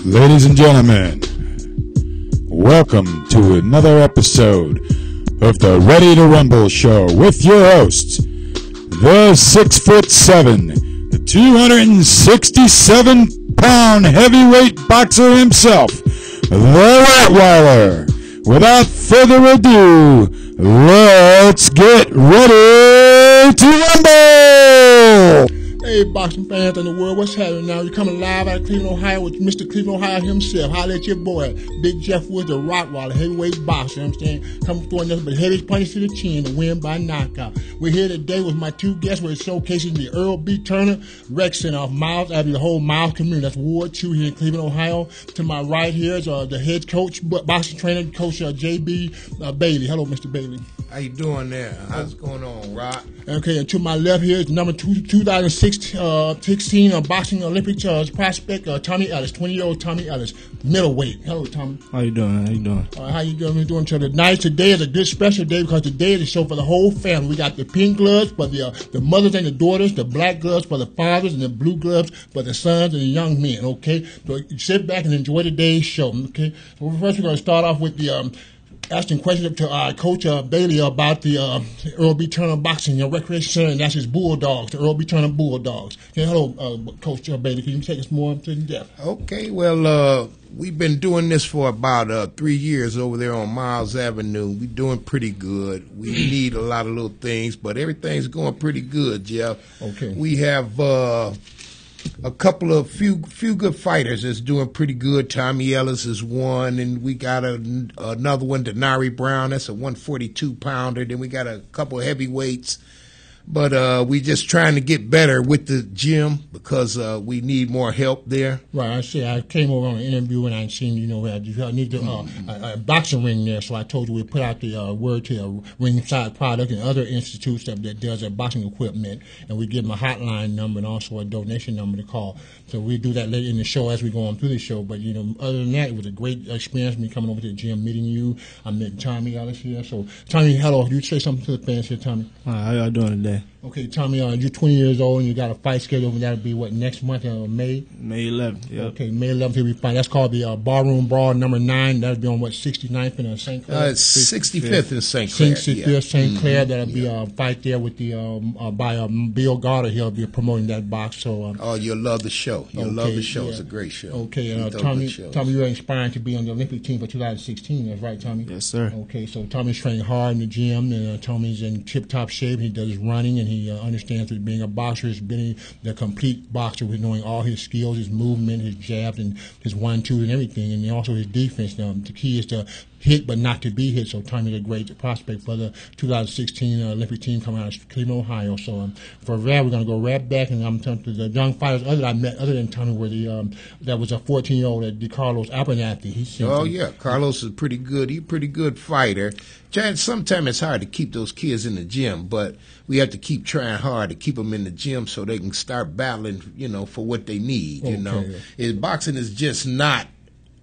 Ladies and gentlemen, welcome to another episode of the Ready to Rumble Show with your hosts, the 6'7", the 267-pound heavyweight boxer himself, the Rottweiler. Without further ado, let's get ready to rumble! Hey, boxing fans in the world, what's happening now? You're coming live out of Cleveland, Ohio with Mr. Cleveland, Ohio himself. Holla at your boy, Big Jeff Woods, the Rottweiler, heavyweight boxer. You know what I'm saying? Coming throwing nothing but heavy punches to the chin to win by knockout. We're here today with my two guests. We're showcasing the Earl B. Turner Rec Center of Miles, out of the whole Miles community. That's Ward 2 here in Cleveland, Ohio. To my right here is the head coach, boxing trainer, Coach J.B. Bailey. Hello, Mr. Bailey. How you doing there? How's it going on, Rod? Okay, and to my left here is number 2016 boxing Olympic prospect Tommy Ellis, 20-year-old Tommy Ellis, middleweight. Hello, Tommy. How you doing? How you doing? How you doing? We're doing tonight. Today is a good special day because today is a show for the whole family. We got the pink gloves for the mothers and the daughters, the black gloves for the fathers, and the blue gloves for the sons and the young men. Okay, so sit back and enjoy today's show. Okay, so first we're going to start off with the asking questions to Coach Bailey about the Earl B. Turner Boxing Recreation Center, and that's his Bulldogs, the Earl B. Turner Bulldogs. Okay, hello, Coach Bailey. Can you take us more into the depth? Okay, well, we've been doing this for about 3 years over there on Miles Avenue. We're doing pretty good. We need a lot of little things, but everything's going pretty good, Jeff. Okay. We have a couple of few good fighters that's doing pretty good. Tommy Ellis is one, and we got another one, Denari Brown. That's a 142-pounder. Then we got a couple of heavyweights. But we just trying to get better with the gym because we need more help there. Right. I see. I came over on an interview and I seen, you need a boxing ring there. So I told you we put out the word to a ringside product and other institutes that does boxing equipment. And we give them a hotline number and also a donation number to call. So we do that later in the show as we go on through the show. But, other than that, it was a great experience me coming over to the gym, meeting you. I met Tommy Ellis here. So, Tommy, hello. You say something to the fans here, Tommy? How y'all doing today? Okay, Tommy, you're 20 years old and you got a fight scheduled, and that'll be what, next month, May? May 11th, yep. Okay, May 11th, he'll be fine. That's called the Barroom Brawl number 9. That'll be on, 69th in St. Clair? It's 65th in St. Clair. 65th St. Clair. That'll be a fight there with by Bill Garter. He'll be promoting that box. So, you'll love the show. You'll love the show. Yeah. It's a great show. Okay, Tommy, you're inspiring to be on the Olympic team for 2016. That's right, Tommy? Yes, sir. Okay, so Tommy's training hard in the gym, and Tommy's in tip-top shape. He does running, and he understands that being a boxer is being the complete boxer with knowing all his skills, his movement, his jabs, and his 1-2 and everything, and also his defense. The key is to hit but not to be hit. So Tommy's a great prospect for the 2016 Olympic team coming out of Cleveland, Ohio. So for that, we're going to go right back, and I'm telling you, the young fighters I met other than Tommy were that was a 14-year-old DeCarlos Abernathy. Carlos is pretty good. He's a pretty good fighter. Sometimes it's hard to keep those kids in the gym, but we have to keep trying hard to keep them in the gym so they can start battling, for what they need. Boxing is just not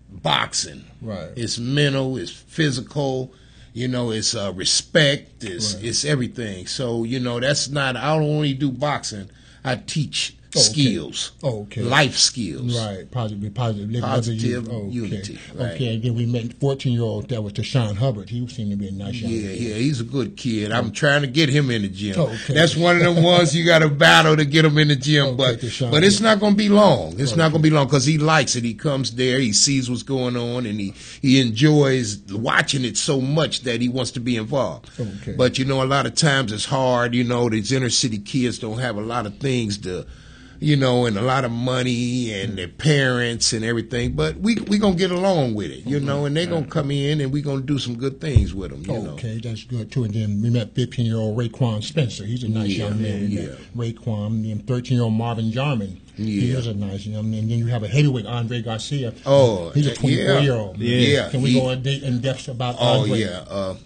boxing. Right. It's mental, it's physical, it's respect, it's everything. So, that's not, I don't only do boxing, I teach skills. Life skills. Right. Positive unity. Right. Okay, and then we met 14-year-old that was Tashawn Hubbard. He seemed to be a nice young man. Yeah, he's a good kid. I'm trying to get him in the gym. That's one of them ones you got to battle to get him in the gym, but it's not going to be long. It's not going to be long because he likes it. He comes there, he sees what's going on, and he enjoys watching it so much that he wants to be involved. But, a lot of times it's hard. These inner city kids don't have a lot of things to and a lot of money and their parents and everything. But we going to get along with it, and they're going to come in and we're going to do some good things with them, Okay, that's good, too. And then we met 15-year-old Raekwon Spencer. He's a nice young man. Raekwon, and 13-year-old Marvin Jarman. He is a nice young man. And then you have a heavyweight, Andre Garcia. He's a 24-year-old. Can we go in depth about Andre?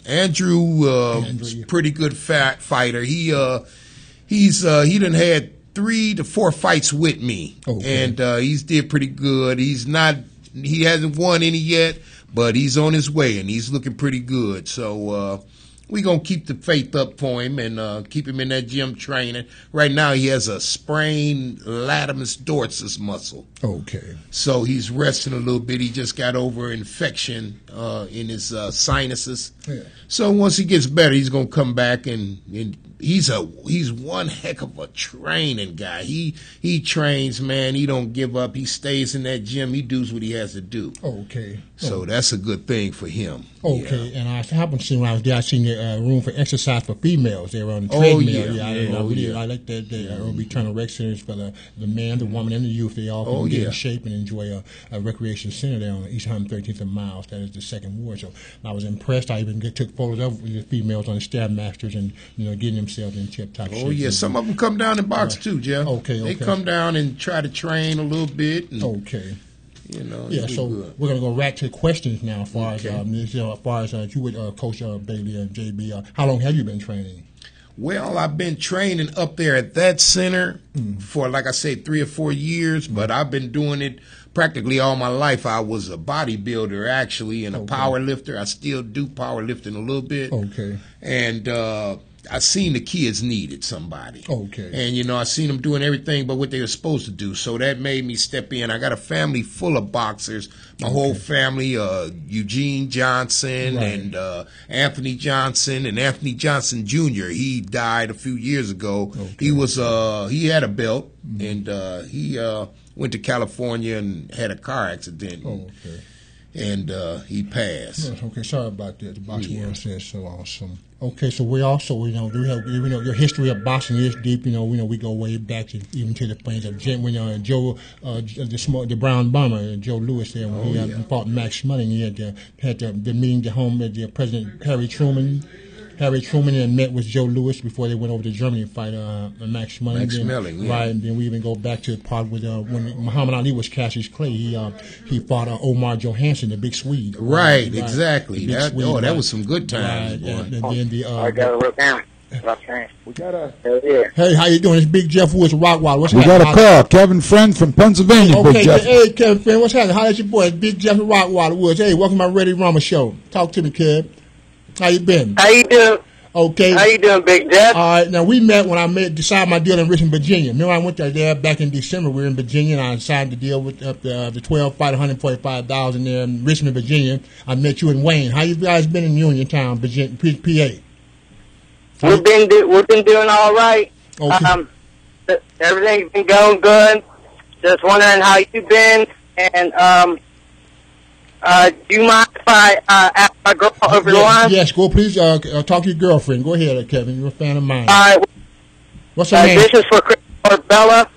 Andrew's pretty good fighter. He done had 3 to 4 fights with me, and he's did pretty good. He hasn't won any yet, but he's on his way, and he's looking pretty good. So we gonna keep the faith up for him and keep him in that gym training. Right now, he has a sprained latimus dorsus muscle. Okay. So he's resting a little bit. He just got over infection in his sinuses. Yeah. So once he gets better, he's gonna come back and he's one heck of a training guy. He trains, man. He don't give up. He stays in that gym. He does what he has to do. Okay. So that's a good thing for him. Okay, yeah. And I happened to see when I was there, I seen the room for exercise for females. They were on the treadmill. I like that. Earl B Turner Rec Centers for the man, the woman, and the youth. They all can get in shape and enjoy a recreation center there on East 113th and Miles. That is the second ward. So I was impressed. I even took photos of the females on the Stairmasters and getting themselves in tip-top shape. Oh yeah, some of them come down and box too, Jeff. Okay. They come down and try to train a little bit. And, okay. So good. we're gonna go right to questions now. As far as you would Coach Bailey and JB, how long have you been training? Well, I've been training up there at that center for, like I said, 3 or 4 years, but I've been doing it practically all my life. I was a bodybuilder actually and a power lifter. I still do powerlifting a little bit. Okay. And I seen the kids needed somebody. Okay. And, I seen them doing everything but what they were supposed to do. So that made me step in. I got a family full of boxers. My whole family, Eugene Johnson and Anthony Johnson and Anthony Johnson Jr. He died a few years ago. Okay. He had a belt and he went to California and had a car accident. Okay. And he passed. Yes, okay, sorry about that. The boxing world says so awesome. Okay, so we also, we have, your history of boxing is deep. We go way back even to the plains of Joe, the Brown Bomber, Joe Louis there when he fought Max Schmeling. He had the meeting at home with the President Harry Truman and met with Joe Louis before they went over to Germany to fight Max Schmeling. Right, and then we even go back to the part with when Muhammad Ali was Cassius Clay. He fought Omar Johansson, the big Swede. Right, exactly. That was some good times, boy. And then I got it wrote down. We got a... Hey, how you doing? It's Big Jeff Woods, Rottweiler. What's happening? We got a call. Kevin Friend from Pennsylvania. Okay, Big Jeff. Hey, Kevin Friend, what's happening? How is your boy? It's Big Jeff Rottweiler Woods. Hey, welcome to my Ready Rumble show. Talk to me, Kev. How you been? How you doing? Okay. How you doing, Big Jeff? All right. Now, we met when I decided my deal in Richmond, Virginia. Remember, I went there back in December. We were in Virginia, and I decided to deal with the 12 fight, $145,000 there in Richmond, Virginia. I met you in Wayne. How you guys been in Uniontown, Virginia, PA? We've been doing all right. Okay. Everything's been going good. Just wondering how you been, and do you mind if I ask my girl over the line? Yes, go please. Talk to your girlfriend. Go ahead, Kevin. You're a fan of mine. All right. What's her name? This is for Chris or Bella.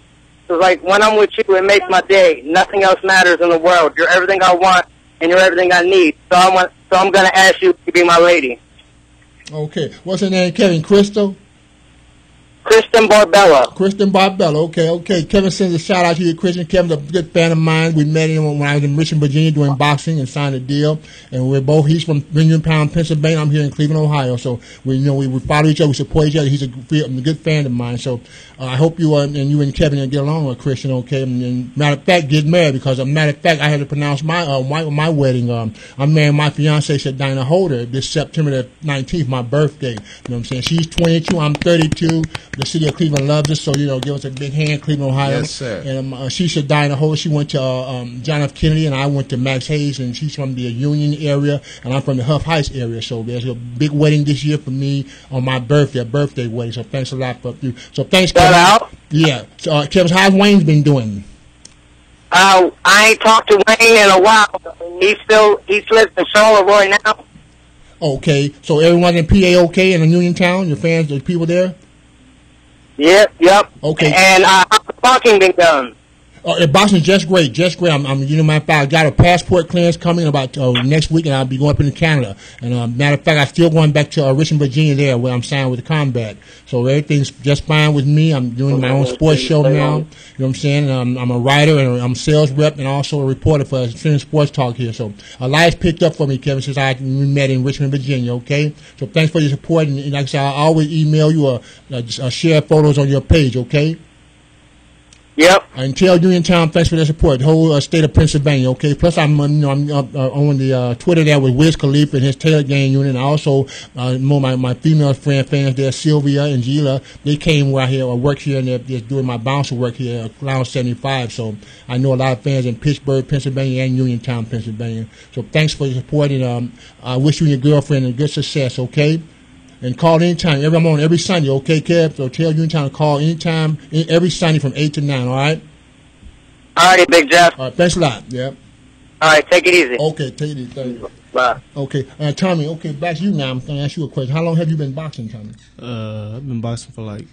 So, when I'm with you, it makes my day. Nothing else matters in the world. You're everything I want, and you're everything I need. So I'm going to ask you to be my lady. Okay. What's her name, Kevin? Crystal? Kristen Barbella. Kristen Barbella. Okay. Kevin sends a shout out to you, Kristen. Kevin's a good fan of mine. We met him when I was in Richmond, Virginia doing boxing and signed a deal. And he's from Uniontown, Pennsylvania. I'm here in Cleveland, Ohio. So we follow each other, we support each other. He's a good fan of mine. So I hope you and Kevin get along with Kristen, okay? And matter of fact, get married because matter of fact, I had to pronounce my wedding. I'm marrying my fiance, Dinah Holder, this September the 19th, my birthday. You know what I'm saying? She's 22, I'm 32. The city of Cleveland loves us, so give us a big hand, Cleveland, Ohio. Yes, sir. And she's Dinah Holder. She went to John F. Kennedy, and I went to Max Hayes, and she's from the Union area, and I'm from the Huff Heights area. So there's a big wedding this year for me on my birthday wedding. So thanks a lot for you. So thanks, Kevin. Yeah. So Kevin, how's Wayne's been doing? I ain't talked to Wayne in a while. He lives in Charleroi now. Okay. So everyone in PA okay in Uniontown? Your fans, the people there? Yep. Okay. And how's the boxing been done? Boxing's just great. I got a passport clearance coming about next week, and I'll be going up into Canada. And matter of fact, I'm still going back to Richmond, Virginia, there where I'm signed with the Combat. So everything's just fine with me. I'm doing my own sports show now. You know what I'm saying? I'm a writer and I'm a sales rep and also a reporter for Extreme Sports Talk here. So a life's picked up for me, Kevin, since we met in Richmond, Virginia. Okay. So thanks for your support, and like I said, I'll always email you or share photos on your page. Okay. Yep. And tell Uniontown thanks for their support. The whole state of Pennsylvania. Okay. Plus, I'm on the Twitter there with Wiz Khalifa and his Taylor Gang unit. And also, more my female fans there, Sylvia and Gila. They came where I work here, and they're doing my bouncer work here at Lounge 75. So I know a lot of fans in Pittsburgh, Pennsylvania, and Uniontown, Pennsylvania. So thanks for your support, and I wish you and your girlfriend a good success. Okay. And call anytime. I'm on every Sunday, okay, Kev? So tell Uniontown to call anytime, every Sunday from 8 to 9, all right? All righty, Big Jeff. All right, thanks a lot. Yep. All right, take it easy. Okay, take it easy. Thank you. Bye. Okay, Tommy, okay, back to you now. I'm going to ask you a question. How long have you been boxing, Tommy? I've been boxing for like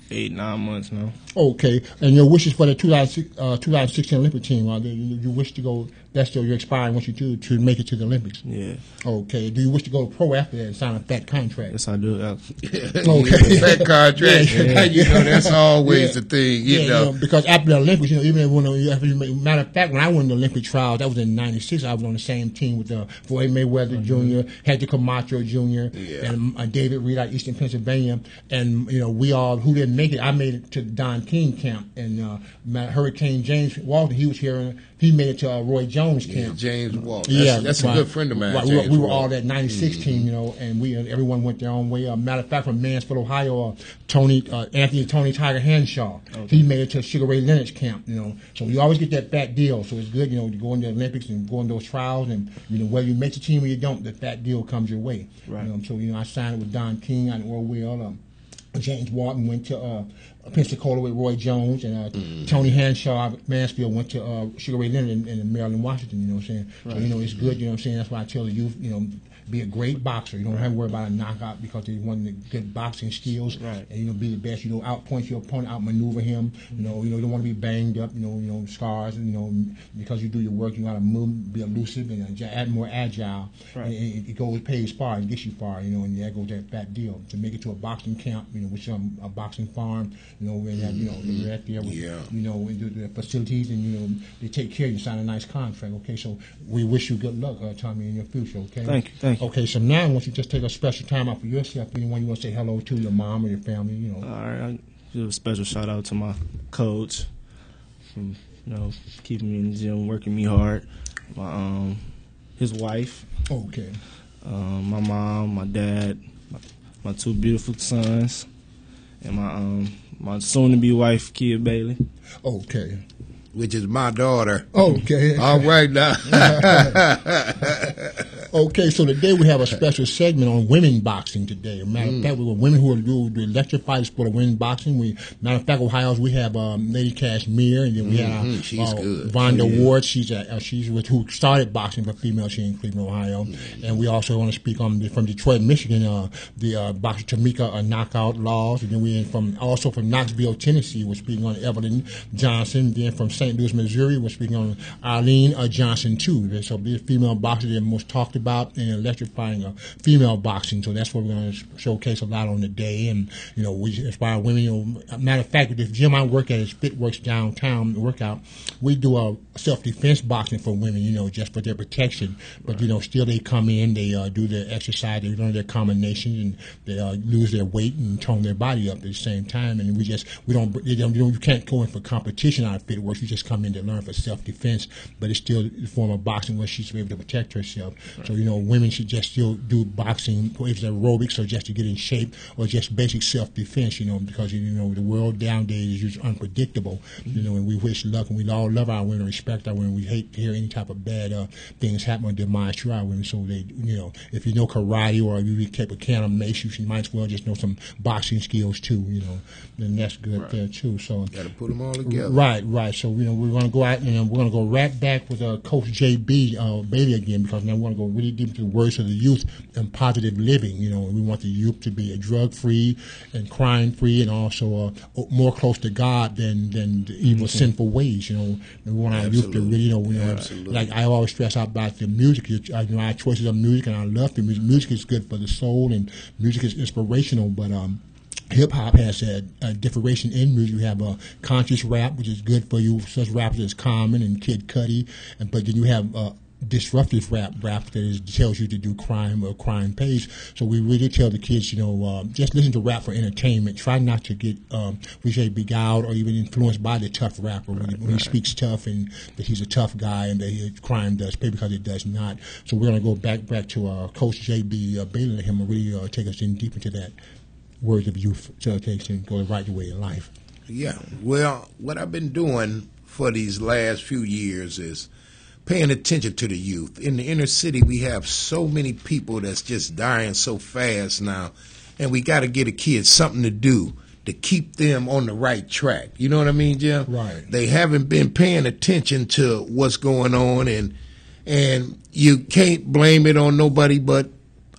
8-9 months now. Okay, and your wishes for the 2016 Olympic team, are there? You wish to go, that's still your expiring once you do, to make it to the Olympics? Yeah. Okay, do you wish to go pro after that and sign a fat contract? Yes, I do. Okay. Fat contract, yeah. You know, that's always the thing, you know. Because after the Olympics, even when, matter of fact, when I won the Olympic trials, that was in '96, I was on the same team with Floyd Mayweather Jr., Hector Camacho Jr., and David Reed out of Eastern Pennsylvania, and, we all, who didn't make it, I made it to Don King camp, and Hurricane James Walton, he was here, and he made it to Roy Jones camp. Yeah, James Walton. That's a good friend of mine. Right. We were all that '96 team, and everyone went their own way. Matter of fact, from Mansfield, Ohio, Tony Tiger Henshaw, he made it to Sugar Ray Leonard's camp. So we always get that fat deal. So it's good, to go in the Olympics and go in those trials, and whether you make the team or you don't, the fat deal comes your way. Right. So I signed it with Don King on Orwell. James Walton went to Pensacola with Roy Jones, and Tony Henshaw Mansfield went to Sugar Ray Leonard in Maryland, Washington. You know what I'm saying? Right. So it's good. You know what I'm saying? That's why I tell the youth, be a great boxer. You don't have to worry about a knockout because they want the good boxing skills. Right. And be the best. Outpoint your opponent, outmaneuver him. You don't want to be banged up. Scars. Because you do your work, you got to move, be elusive and add more agile. Right. And it pays far and gets you far. And there goes that fat deal to make it to a boxing camp. With a boxing farm. Where they have, you're at there with, the facilities, and they take care of you, sign a nice contract. Okay, so we wish you good luck, Tommy, in your future. Okay. Thank you. Okay, so now I want you to just take a special time out for yourself. Anyone you want to say hello to, your mom or your family, All right, I give a special shout out to my coach, from, keeping me in the gym, working me hard. His wife. Okay. My mom, my dad, my two beautiful sons, and my soon-to-be wife, Kia Bailey. Okay. Which is my daughter. Okay. All right now. Okay, so today we have a special segment on women boxing today. Matter of fact, we have women who do electrify the sport of women boxing. Matter of fact, Ohio's we have Lady Cashmere, and then we have Vonda Ward. She's who started boxing for females here in Cleveland, Ohio. And we also want to speak on from Detroit, Michigan, the boxer Tamika Knockout Laws. And then we from Knoxville, Tennessee, we're speaking on Evelyn Johnson. Then from St. Louis, Missouri, we're speaking on Arlene Johnson too. So these female boxers that are most talked about in electrifying female boxing. So that's what we're going to showcase a lot on the day. And we inspire women. Matter of fact, the gym I work at is FitWorks downtown workout. We do a self-defense boxing for women. Just for their protection. But still they come in, they do their exercise, they learn their combinations, and they lose their weight and tone their body up at the same time. And you can't go in for competition out of FitWorks. You just come in to learn for self-defense, but it's still the form of boxing where she's able to protect herself. Right. So, women should just still do boxing, if it's aerobics or just to get in shape or just basic self-defense, because, the world nowadays is just unpredictable, and we wish luck, and we all love our women, respect our women. We hate to hear any type of bad things happen or demise to our women. So they, if you know karate or you keep a can of mace, you might as well just know some boxing skills too, and that's good there too. So got to put them all together. Right. So, we're going to go out and we're going to go right back with Coach JB Bailey again, because now we want to go really deep into the words of the youth and positive living. We want the youth to be drug-free and crime-free, and also more close to God than the evil, sinful ways. We want our youth to really, like I always stress out about the music. Our choices of music, and I love the music. Music is good for the soul, and music is inspirational, but hip-hop has a differentiation in music. You have conscious rap, which is good for you, such rappers as Common and Kid Cudi, but then you have disruptive rap that tells you to do crime or crime pays. So we really tell the kids, just listen to rap for entertainment. Try not to get, we say, beguiled or even influenced by the tough rapper when he speaks tough and that he's a tough guy and that crime does pay, because it does not. So we're going to go back to Coach J.B. Bailey, let him really take us in deep into that words of youth so they can go the right way in life. Yeah, well, what I've been doing for these last few years is paying attention to the youth. In the inner city, we have so many people that's just dying so fast now, and we got to get the kids something to do to keep them on the right track. You know what I mean, Jim? Right. They haven't been paying attention to what's going on, and you can't blame it on nobody but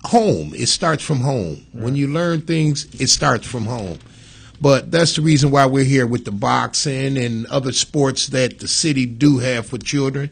home. It starts from home. Right. When you learn things, it starts from home. But that's the reason why we're here with the boxing and other sports that the city do have for children.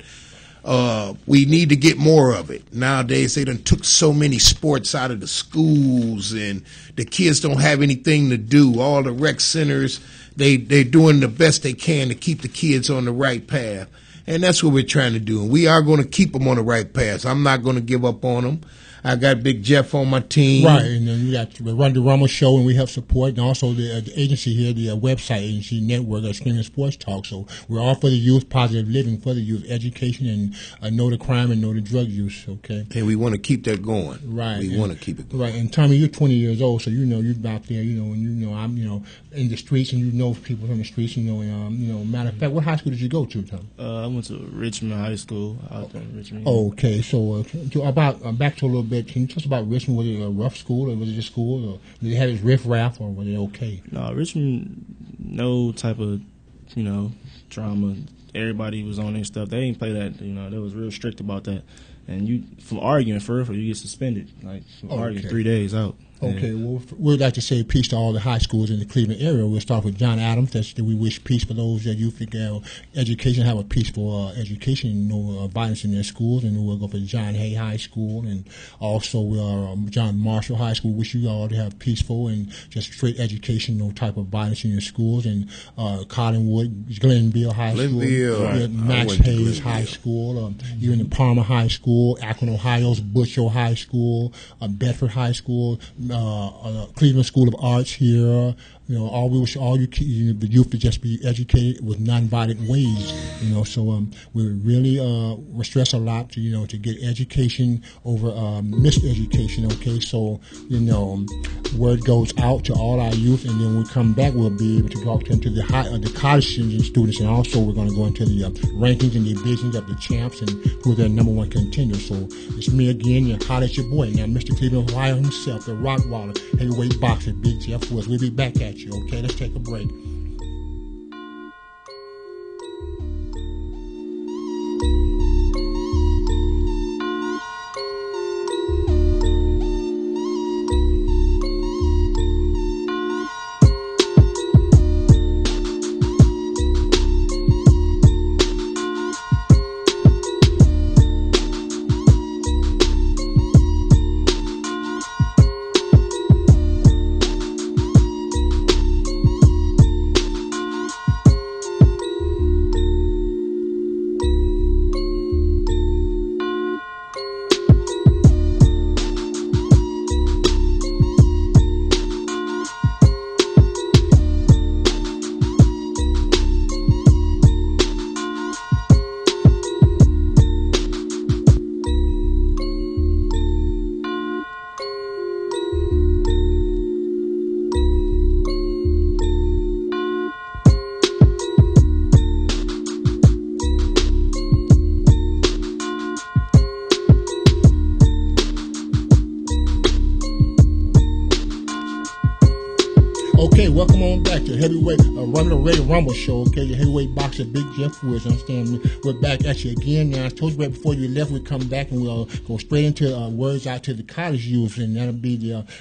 We need to get more of it. Nowadays, they done took so many sports out of the schools, and the kids don't have anything to do. All the rec centers, they're doing the best they can to keep the kids on the right path. And that's what we're trying to do. And we are going to keep them on the right path. I'm not going to give up on them. I got Big Jeff on my team. Right, and then we got the Run the Rumble Show, and we help support, and also the agency here, the website agency network, Screaming Sports Talk. So we're all for the youth, positive living for the youth, education, and know the crime and know the drug use. Okay, and we want to keep that going. Right, we want to keep it going. Right, and Tommy, you're 20 years old, so you're out there, and I'm, in the streets, and people from the streets, and matter of fact, what high school did you go to, Tommy? I went to Richmond High School out there in Richmond. Okay, so back to a little bit. Can you tell us about Richmond? Was it a rough school, or was it just school, or did it have its riff-raff, or was it okay? No, Richmond, no type of, drama. Everybody was on their stuff. They didn't play that, they was real strict about that. And from arguing, you get suspended, from arguing 3 days out. Okay, well, we'd like to say peace to all the high schools in the Cleveland area. We'll start with John Adams. We wish peace for those that you think education, have a peaceful education, no violence in their schools. And we'll go for John Hay High School, and also John Marshall High School. Wish you all to have peaceful and just straight education, no type of violence in your schools. And Collinwood, Glenville High School, Max Hayes High School, even the Palmer High School, Akron, Ohio's Butcher High School, Bedford High School, Cleveland School of Arts here. All we wish all the youth to just be educated with nonviolent ways. So we really we stress a lot to to get education over miseducation. Okay, so word goes out to all our youth, and then when we come back, we'll be able to talk to them to the college students, and also we're going to go into the rankings and divisions of the champs and who are their number one contenders. So it's me again, holla at your boy now, Mr. Cleveland, Ohio himself, the Rottweiler heavyweight boxer, Big Jeff Woods. We'll be back at you. Okay, let's take a break. Okay, welcome on back to Heavyweight Run the Ready Rumble Show. Okay, your heavyweight boxer, Big Jeff Woods. Understand me? We're back at you again. Now, I told you right before you left, we'd come back and we'll go straight into words out to the college youth, and that'll be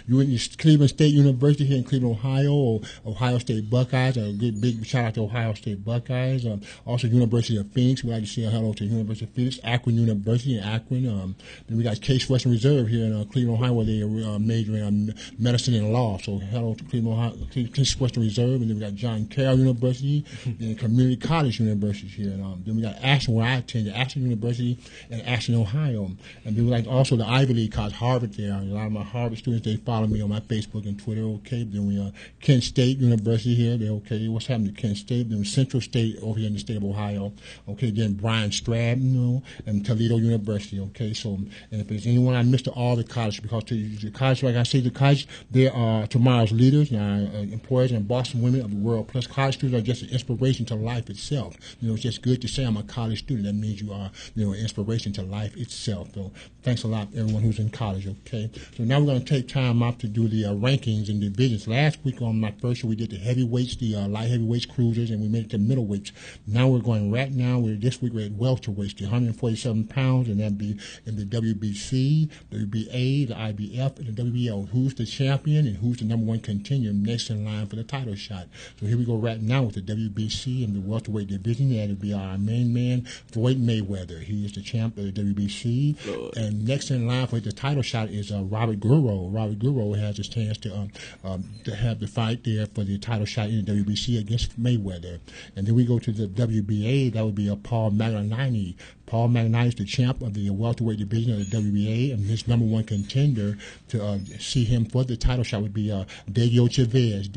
you're in Cleveland State University here in Cleveland, Ohio, or Ohio State Buckeyes. A good big shout out to Ohio State Buckeyes. Also, University of Phoenix. We'd like to say hello to University of Phoenix, Akron University in Akron. Then we got Case Western Reserve here in Cleveland, Ohio, where they are majoring in medicine and law. So hello to Cleveland, Ohio, Cleveland East Western Reserve, and then we got John Carroll University, and Community College University here. And then we got Ashland, where I attended, Ashland University and Ashland, Ohio. And then we like also the Ivy League college, Harvard there. A lot of my Harvard students, they follow me on my Facebook and Twitter, okay. Then we Kent State University here, they're okay. What's happening to Kent State? Then Central State over here in the state of Ohio, okay. Then Bryan Stroud, and Toledo University, okay. So, and if there's anyone I missed, all the colleges, because the college, like I say, the college, they are tomorrow's leaders, employers and Boston women of the world. Plus, college students are just an inspiration to life itself. It's just good to say I'm a college student. That means you are, an inspiration to life itself. So, thanks a lot, everyone who's in college, okay. So now we're going to take time out to do the rankings and divisions. Last week on my first show, we did the heavyweights, the light heavyweights, cruisers, and we made it to middleweights. Now we're going right now. This week we're at welterweights, the 147 pounds, and that'd be in the WBC, WBA, the IBF, and the WBO. Who's the champion and who's the number one contender next in line for the title shot? So here we go right now with the WBC and the welterweight division. That'll be our main man, Floyd Mayweather. He is the champ of the WBC. Lord. And next in line for the title shot is Robert Gurrow. Robert Gurrow has a chance to have the fight there for the title shot in the WBC against Mayweather. And then we go to the WBA. That would be Paul Magnani. Paul Magnani is the champ of the welterweight division of the WBA, and his number one contender to see him for the title shot would be Diego Chavez.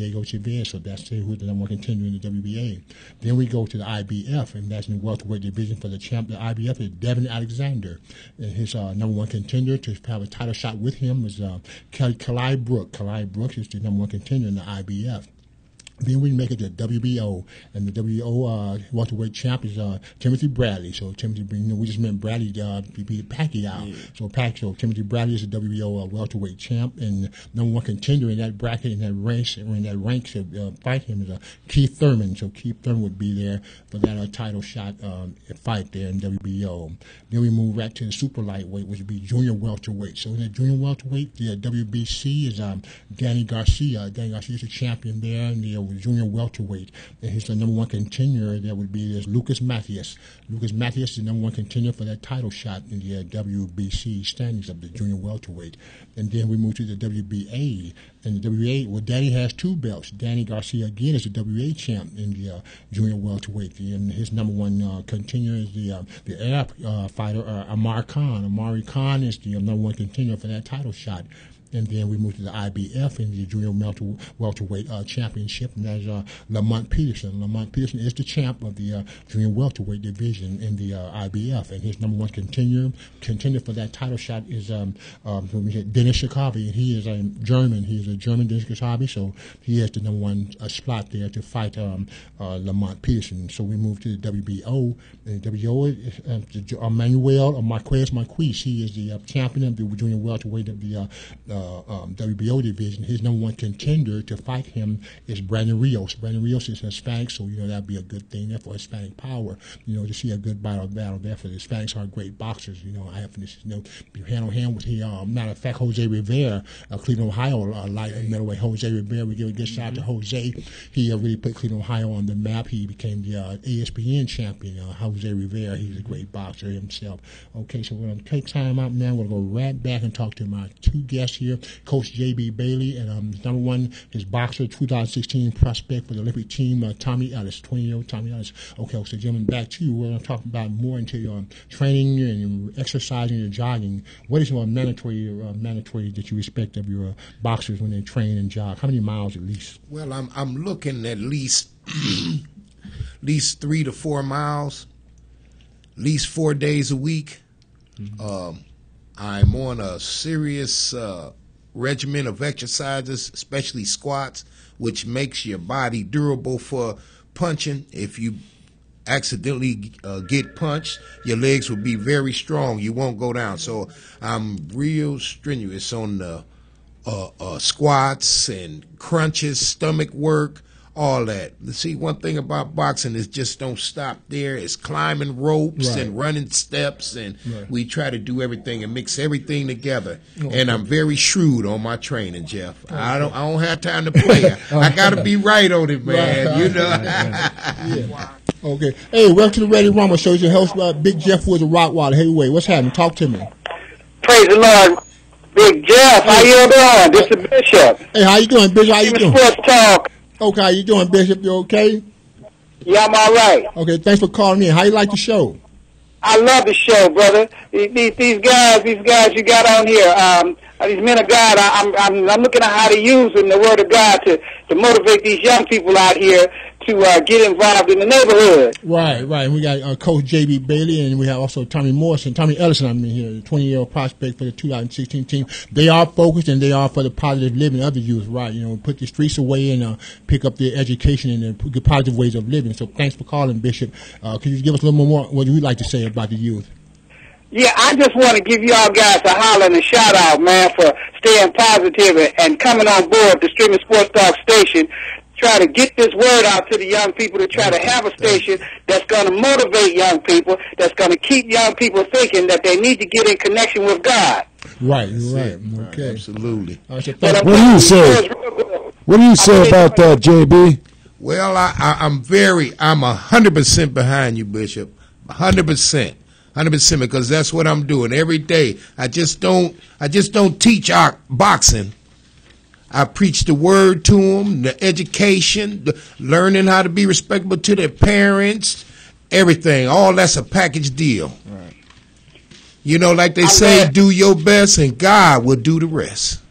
So that's who's the number one contender in the WBA. Then we go to the IBF, and that's in the welterweight division for the champ. The IBF is Devin Alexander, and his number one contender to have a title shot with him is Kalai Brooks. Kalai Brooks is the number one contender in the IBF. Then we make it to WBO, and the WBO welterweight champ is Timothy Bradley. So we just met Bradley beat Pacquiao. Yeah. So Timothy Bradley is the WBO welterweight champ, and number one contender in that bracket, in that rank to fight him is Keith Thurman. So Keith Thurman would be there for that title shot fight there in WBO. Then we move right to the super lightweight, which would be junior welterweight. So in the junior welterweight, the WBC is Danny Garcia. Danny Garcia is the champion there, and the junior welterweight, and his number one contender that would be Lucas Mathias. Lucas Mathias is the number one contender for that title shot in the WBC standings of the junior welterweight. And then we move to the WBA. And the WBA, well, Danny has two belts. Danny Garcia again is the WBA champ in the junior welterweight, and his number one contender is the Arab fighter Amari Khan. Amari Khan is the number one contender for that title shot. And then we move to the IBF in the junior welterweight championship, and that's Lamont Peterson. Lamont Peterson is the champ of the junior welterweight division in the IBF, and his number one contender for that title shot is Dennis Shikabi, and he is a German. He is a German, Dennis Shikabi, so he has the number one spot there to fight Lamont Peterson. So we move to the WBO, and the WBO is Manuel Marquez Marquez. He is the champion of the junior welterweight of the WBO division. His number one contender to fight him is Brandon Rios. Brandon Rios is Hispanic, so that'd be a good thing there for Hispanic power. To see a good battle there for the Hispanics are great boxers. I happen to be hand on hand with matter of fact, Jose Rivera, Cleveland, Ohio, light middleweight. Jose Rivera, we give a good shout out to Jose. He really put Cleveland, Ohio on the map. He became the ESPN champion. Jose Rivera, he's a great boxer himself. Okay, so we're going to take time out now. We're going to go right back and talk to my two guests here, Coach J.B. Bailey, and number one, his boxer, 2016 prospect for the Olympic team, Tommy Ellis, 20-year-old Tommy Ellis. Okay, so gentlemen, back to you. We're going to talk about more into your training and exercising and jogging. What is your mandatory that you respect of your boxers when they train and jog? How many miles at least? Well, I'm looking at least 3 to 4 miles, at least 4 days a week. Mm-hmm. I'm on a serious regimen of exercises, especially squats, which makes your body durable for punching. If you accidentally get punched, your legs will be very strong. You won't go down. So I'm real strenuous on the squats and crunches, stomach work, all that. See, one thing about boxing is just don't stop there. It's climbing ropes and running steps, and we try to do everything and mix everything together. Okay. And I'm very shrewd on my training, Jeff. Okay. I don't have time to play. I got to be right on it, man. Yeah. Okay. Hey, welcome to the Ready Rumble Show. It's your host, Big Jeff Woods of Rottweiler. Heavyweight. What's happening? Talk to me. Praise the Lord, Big Jeff. How you doing? This is Bishop. Hey, how you doing, Bishop? How you doing? Sports Talk. Okay, how you doing, Bishop? You okay? Yeah, I'm all right. Okay, thanks for calling in. How you like the show? I love the show, brother. These guys you got on here, these men of God. I'm looking at how to use in the Word of God to motivate these young people out here to get involved in the neighborhood. Right. We got Coach J.B. Bailey, and we have also Tommy Ellis, here, the 20-year-old prospect for the 2016 team. They are focused, and they are for the positive living of the youth, right? Put the streets away and pick up their education and the positive ways of living. So thanks for calling, Bishop. Could you give us a little more what you would like to say about the youth? Yeah, I just want to give y'all guys a holler and a shout out, man, for staying positive and coming on board the Streaming Sports Talk station. Try to get this word out to the young people to try to have a station that's going to motivate young people, that's going to keep young people thinking that they need to get in connection with God. Right. Okay. Absolutely. What do you say? What do you say about that, JB? Well, I'm 100% behind you, Bishop. 100%, because that's what I'm doing every day. I just don't teach our boxing. I preach the word to them, the education, learning how to be respectable to their parents, everything. All that's a package deal. Right. Like they say, do your best and God will do the rest.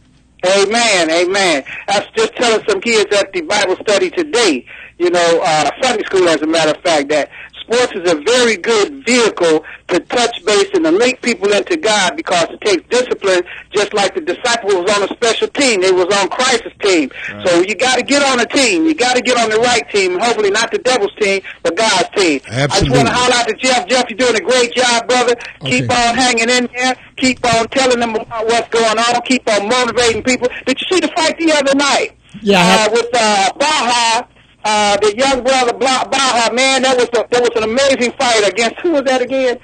Amen. I was just telling some kids at the Bible study today, Sunday school as a matter of fact, that sports is a very good vehicle to touch base and to link people into God because it takes discipline, just like the disciples was on a special team. They was on Christ's team. Right. So you got to get on a team. You got to get on the right team, hopefully not the devil's team, but God's team. Absolutely. I just want to holler out to Jeff. Jeff, you're doing a great job, brother. Okay. Keep on hanging in there. Keep on telling them about what's going on. Keep on motivating people. Did you see the fight the other night? Yeah. With Baja. The young brother Baja, man, that was an amazing fight against, who was that again?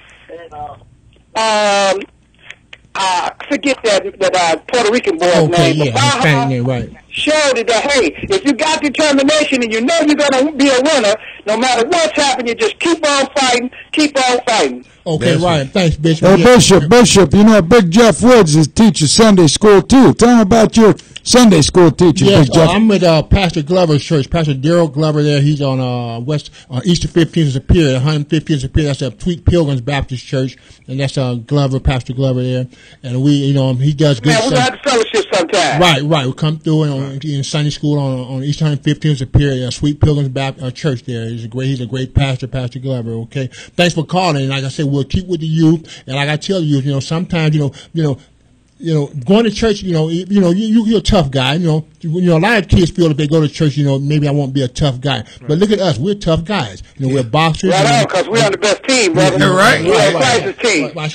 Forget that Puerto Rican boy's name. Yeah, Baja right. Showed it that, hey, if you got determination and you know you're going to be a winner, no matter what's happening, you just keep on fighting. Okay, right. Thanks, Bishop. Hey, Bishop, Big Jeff Woods is teacher Sunday school, too. Tell me about your Sunday school teacher, yes, Big Jeff. I'm with Pastor Glover's church. Pastor Daryl Glover there. He's on Easter 15th Superior, 115th Superior. That's a Sweet Pilgrims Baptist Church, and that's Pastor Glover there. And we, he does good stuff. We'll have fellowship sometime. Right. We'll come through in Sunday school on Easter 115th Superior, Sweet Pilgrims Baptist Church there. He's a great pastor, Pastor Glover. Okay, thanks for calling. And like I said, we'll keep with the youth. And like I tell you, sometimes going to church, you're a tough guy. A lot of kids feel if they go to church, maybe I won't be a tough guy. Right. But look at us, we're tough guys. We're boxers. Right on, because we're on the best team, brother. You're right. We're on Christ's team. We're on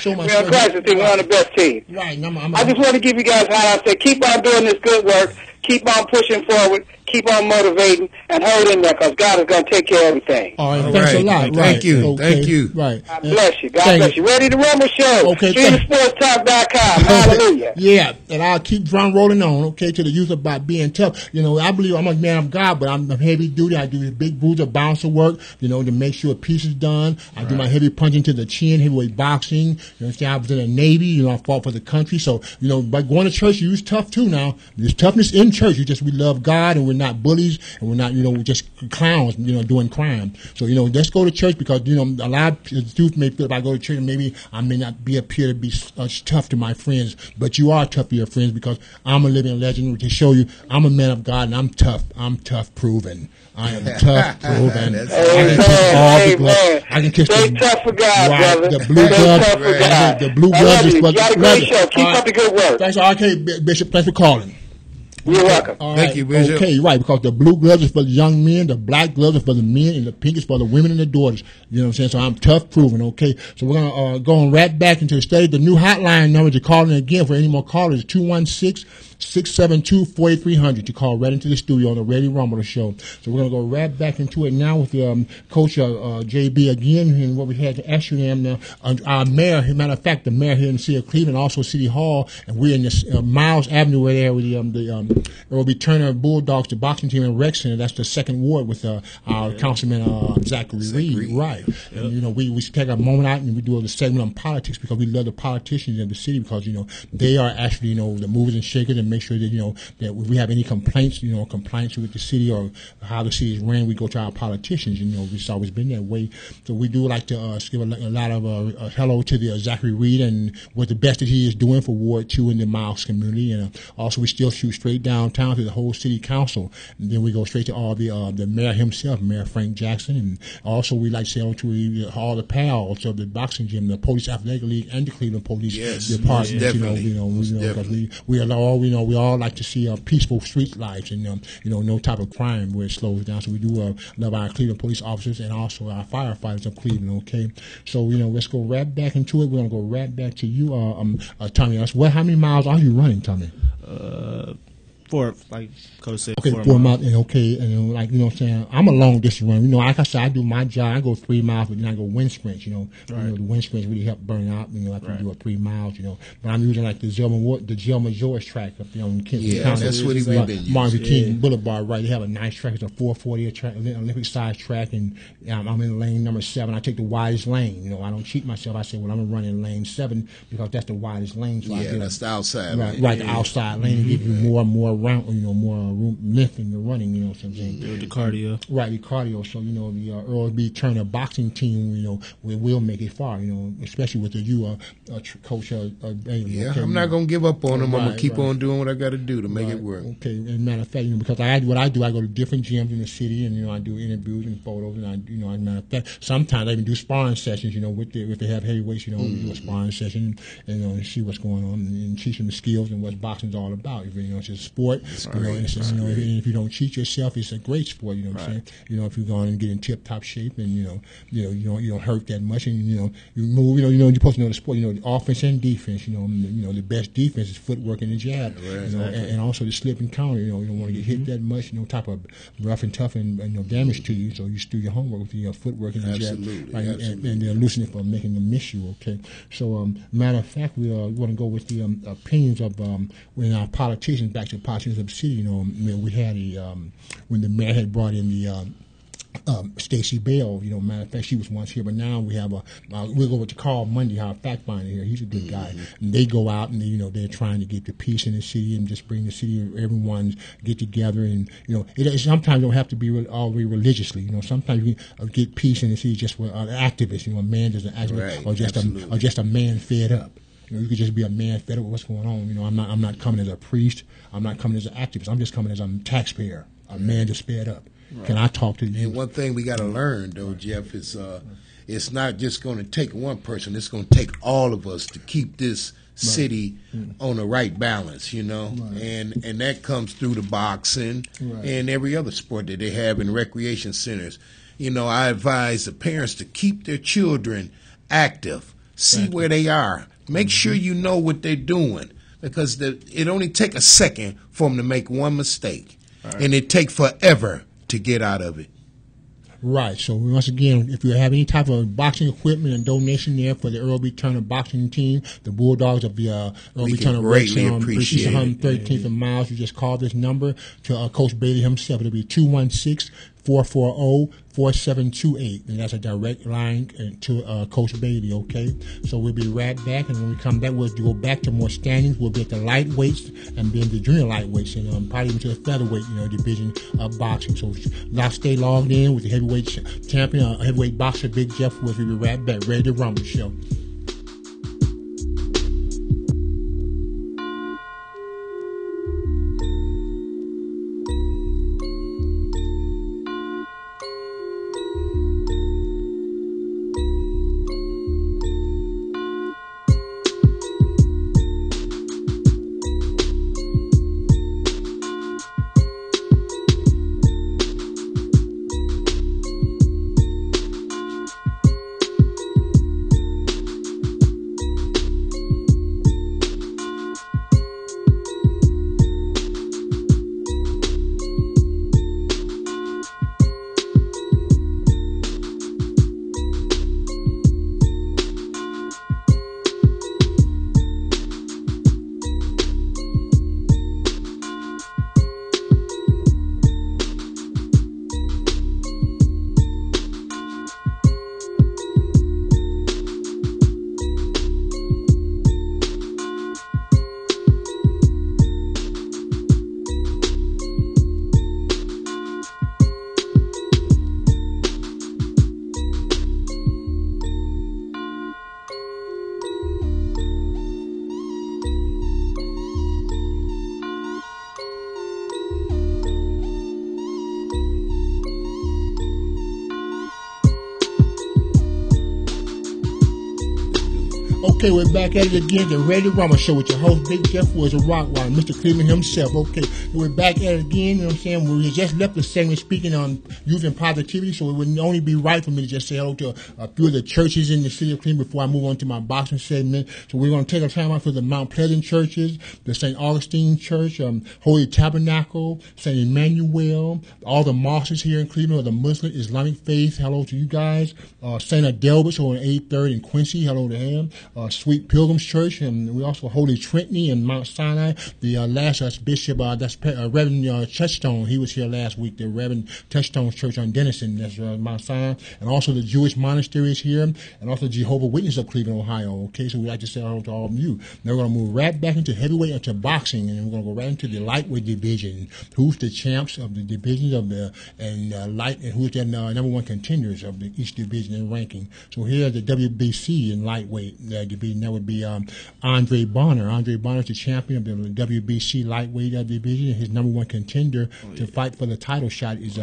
Christ's team. We're on the best team. Right. I just want to give you guys a holler. I say, keep on doing this good work. Keep on pushing forward. Keep on motivating and hold in there because God is going to take care of everything. All right. Thanks a lot. Thank you. Okay. Thank you. Right. God bless you. God bless you. Ready to Rumble Show. Okay. StreamSportsTalk.com. Hallelujah. Yeah. And I'll keep drum rolling on, okay, to the youth about being tough. I believe I'm a man of God, but I'm heavy duty. I do the big bruiser bouncer work, to make sure a piece is done. I do my heavy punching to the chin, heavyweight boxing. I was in the Navy. I fought for the country. So, by going to church, you use tough too now. There's toughness in church. We love God and we're not bullies and we're not, just clowns, doing crime. So, let's go to church because, a lot of youth may feel if I go to church, maybe I may not appear to be tough to my friends, but you are tough to your friends because I'm a living legend to show you I'm a man of God and I'm tough. I'm tough proven. I am tough proven. I can kiss Stay tough for God, brother. The blue gloves. The blue gloves is for the got a great show. Keep up the good work. Thanks, RK Bishop. Thanks for calling. You're welcome. Thank you, Bishop. Okay, right, because the blue gloves is for the young men, the black gloves are for the men, and the pink is for the women and the daughters. You know what I'm saying? So I'm tough proven, okay? So we're going to go on right back into the study. The new hotline number to call in again for any more callers is 216-672-4300 to call right into the studio on the Ready Rumble Show. So we're going to go right back into it now with Coach JB again, and what we had to ask you them. Our mayor, as a matter of fact, the mayor here in the city of Cleveland, also City Hall, and we're in this Miles Avenue right there with the Earl B. Turner Bulldogs, the boxing team in Rec Center. That's the second ward with our councilman Zachary Reed. Right. Yep. And, you know, we take a moment out and we do a segment on politics because we love the politicians in the city because, you know, they are actually, you know, the movers and shakers and make sure that, you know, that if we have any complaints, you know, complaints with the city or how the city is ran, we go to our politicians. And, you know, it's always been that way. So we do like to give a lot of hello to the Zachary Reed and what the best that he is doing for Ward 2 in the Miles community. And also we still shoot straight downtown to the whole city council. And then we go straight to all the mayor himself, Mayor Frank Jackson. And also we like to say to all the pals of the boxing gym, the Police Athletic League and the Cleveland Police Department. Because we all like to see peaceful street lives and you know, no type of crime where it slows down. So we do love our Cleveland police officers and also our firefighters of Cleveland. Okay, so you know, let's go right back into it. We're gonna go right back to you, Tommy Ellis. How many miles are you running, Tommy? 4, like Coach said. Okay, 4 miles. And okay, and like, you know what I'm saying, I'm a long distance runner. You know, like I said, I do my job. I go 3 miles, but then I go wind sprints. You know, right. You know, the wind sprints really help burn out. You know, after you do 3 miles. You know, but I'm using like the Jelma George track up there on Kent County. That's what we've been using. Martin Luther King Boulevard, right? They have a nice track. It's a 440 track, Olympic size track, and I'm in lane number 7. I take the widest lane. You know, I don't cheat myself. I say, well, I'm gonna run in lane 7 because that's the widest lane. So that's the outside. Right, the outside lane to give you more round. You know, more room length in your running, you know what I'm saying? The cardio. Right, the cardio. So, you know, the Earl B. Turner boxing team, you know, we will make it far, you know, especially with Coach Bailey. Yeah, okay, I'm not going to give up on him. I'm going to keep on doing what I got to do to make it work. Okay, as a matter of fact, you know, because what I do, I go to different gyms in the city and, you know, I do interviews and photos and as a matter of fact, sometimes I even do sparring sessions, you know, if they have heavyweights, you know, we do a sparring session and, you know, and see what's going on and teach them the skills and what boxing's all about. You know, it's a sport, you know, and you know, if you don't cheat yourself, it's a great sport. You know what I'm saying? You know, if you're going and get in tip-top shape, and you don't hurt that much, and you know you move. You know you're supposed to know the sport. You know, the offense and defense. You know the best defense is footwork and the jab. Right, you know, and also the slip and counter. You know, you don't want to get hit that much. You know, type of rough and tough and damage to you. So you do your homework with the footwork and the jab, and they're loosen it for making them miss you. Okay. So matter of fact, we want to go with the opinions of when our politicians, back to the politicians of the city. You know, we had when the mayor had brought in the Stacey Bell, you know, matter of fact, she was once here, but now we have we'll go with Carl Mundy, our fact finder here. He's a good guy. And they go out and they're trying to get the peace in the city and just bring the city, everyone get together, and you know, sometimes you don't have to be all religiously. You know, sometimes you can get peace in the city just with an activist. You know, a man does an activist, or just a man fed up. You know, you could just be a man fed up with what's going on. You know, I'm not coming as a priest. I'm not coming as an activist. I'm just coming as a taxpayer, a man just fed up. Right. Can I talk to you? And one thing we got to learn, though, Jeff, is it's not just going to take one person. It's going to take all of us to keep this city on the right balance, you know. Right. And that comes through the boxing and every other sport that they have in recreation centers. You know, I advise the parents to keep their children active, see where they are. Make sure you know what they're doing, because it only take a second for them to make one mistake, and it take forever to get out of it. Right. So once again, if you have any type of boxing equipment and donation there for the Earl B. Turner boxing team, the Bulldogs of the Earl B. Turner greatly appreciate it. 113th and Miles. You just call this number to Coach Bailey himself. It'll be 216-440-4728, and that's a direct line to Coach Bailey. Okay. So we'll be right back, and when we come back, we'll go back to more standings. We'll get the lightweights and then the junior lightweights, and probably even to the featherweight, division of boxing. So now stay logged in with the heavyweight champion, heavyweight boxer Big Jeff. We'll be right back. Ready to Rumble show. Okay, we're back at it again, the Ready to Rumble Show with your host, Big Jeff was a Rottweiler, Mr. Cleveland himself. Okay, we're back at it again, you know what I'm saying? We just left the segment speaking on youth and positivity, so it would only be right for me to just say hello to a few of the churches in the city of Cleveland before I move on to my boxing segment. So we're going to take a time out for the Mount Pleasant churches, the St. Augustine Church, Holy Tabernacle, St. Emmanuel, all the mosques here in Cleveland, the Muslim Islamic faith. Hello to you guys. St. Adelbert on 8th in Quincy. Hello to him. Sweet Pilgrim's Church, and we also Holy Trinity in Mount Sinai. The last Bishop, that's Reverend Touchstone. He was here last week. The Reverend Touchstone Church on Denison, that's Mount Sinai, and also the Jewish monastery is here, and also Jehovah Witness of Cleveland, Ohio. Okay, so we'd like to say hello to all of you. Now we're going to move right back into heavyweight, into boxing, and we're going to go right into the lightweight division. Who's the champs of the divisions of the light, and who's the number one contenders of each division in ranking? So here are the WBC in lightweight division. That would be Andre Bonner. Andre Bonner is the champion of the WBC lightweight division. His number one contender to fight for the title shot is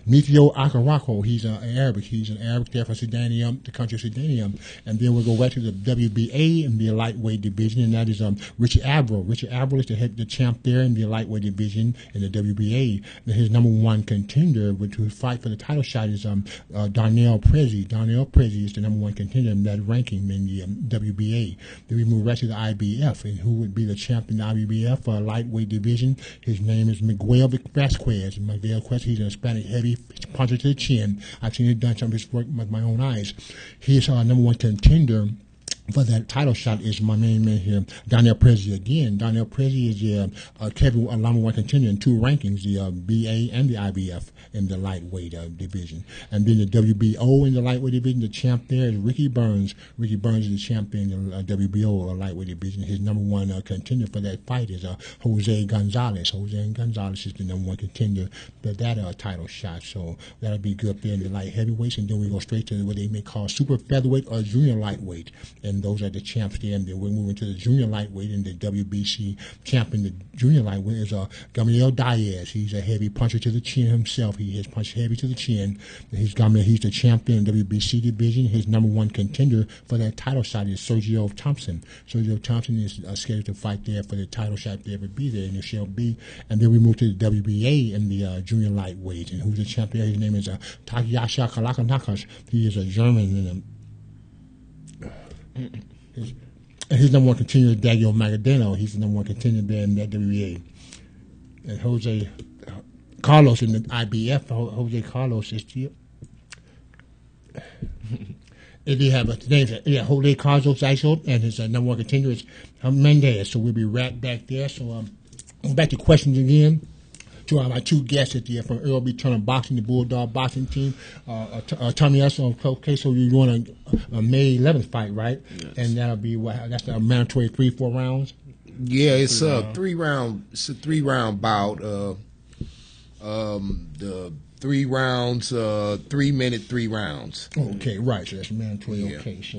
Mithio Akarako. He's an Arabic. He's an Arabic there for Sudan, the country of Sudan. And then we'll go right to the WBA in the lightweight division, and that is Richard Averill. Richard Averill is the champ there in the lightweight division in the WBA. And his number one contender to fight for the title shot is Darnell Prezi. Darnell Prezi is the number one contender in that ranking in the WBA. Then we move right to the IBF, and who would be the champ in the IBF lightweight division? His name is Miguel Vasquez. Miguel Vasquez, he's a Hispanic heavy puncher to the chin. I've seen him done some of his work with my own eyes. He's our number one contender for that title shot is my main man here, Darnell Prezi again. Darnell Prezi is the number one contender in two rankings, the BA and the IBF in the lightweight division. And then the WBO in the lightweight division, the champ there is Ricky Burns. Ricky Burns is the champion in the WBO lightweight division. His number one contender for that fight is Jose Gonzalez. Jose Gonzalez is the number one contender for that title shot. So that'll be good up there in the light heavyweights. And then we go straight to what they may call super featherweight or junior lightweight. And those are the champs there. And then we're moving to the junior lightweight, and the WBC champion, the junior lightweight, is Gamaliel Diaz. He's a heavy puncher to the chin himself. He has punched heavy to the chin. He's the champion in the WBC division. His number one contender for that title shot is Sergio Thompson. Sergio Thompson is scheduled to fight there for the title shot if they ever be there, and it shall be. And then we move to the WBA in the junior lightweight, and who's the champion? His name is Takayasha Kalakanakas. He is a German, and his number one contender is Daniel Magadeno. He's the number one contender there in that WBA. And Jose Carlos in the IBF. Jose Carlos is here. And they have Jose Carlos also, and his number one contender is Mendez. So we'll be right back there. So back to questions again. To my two guests from Earl B Boxing, the Bulldog boxing team. Tommy Ellis. Okay, so you're doing a May 11th fight, right? Yes. And that'll be that's the mandatory 3-4 rounds. Yeah, it's a 3-round. It's a 3-round bout. The 3 rounds, 3 minute 3 rounds. Okay, right. So that's mandatory. Yeah. Okay, so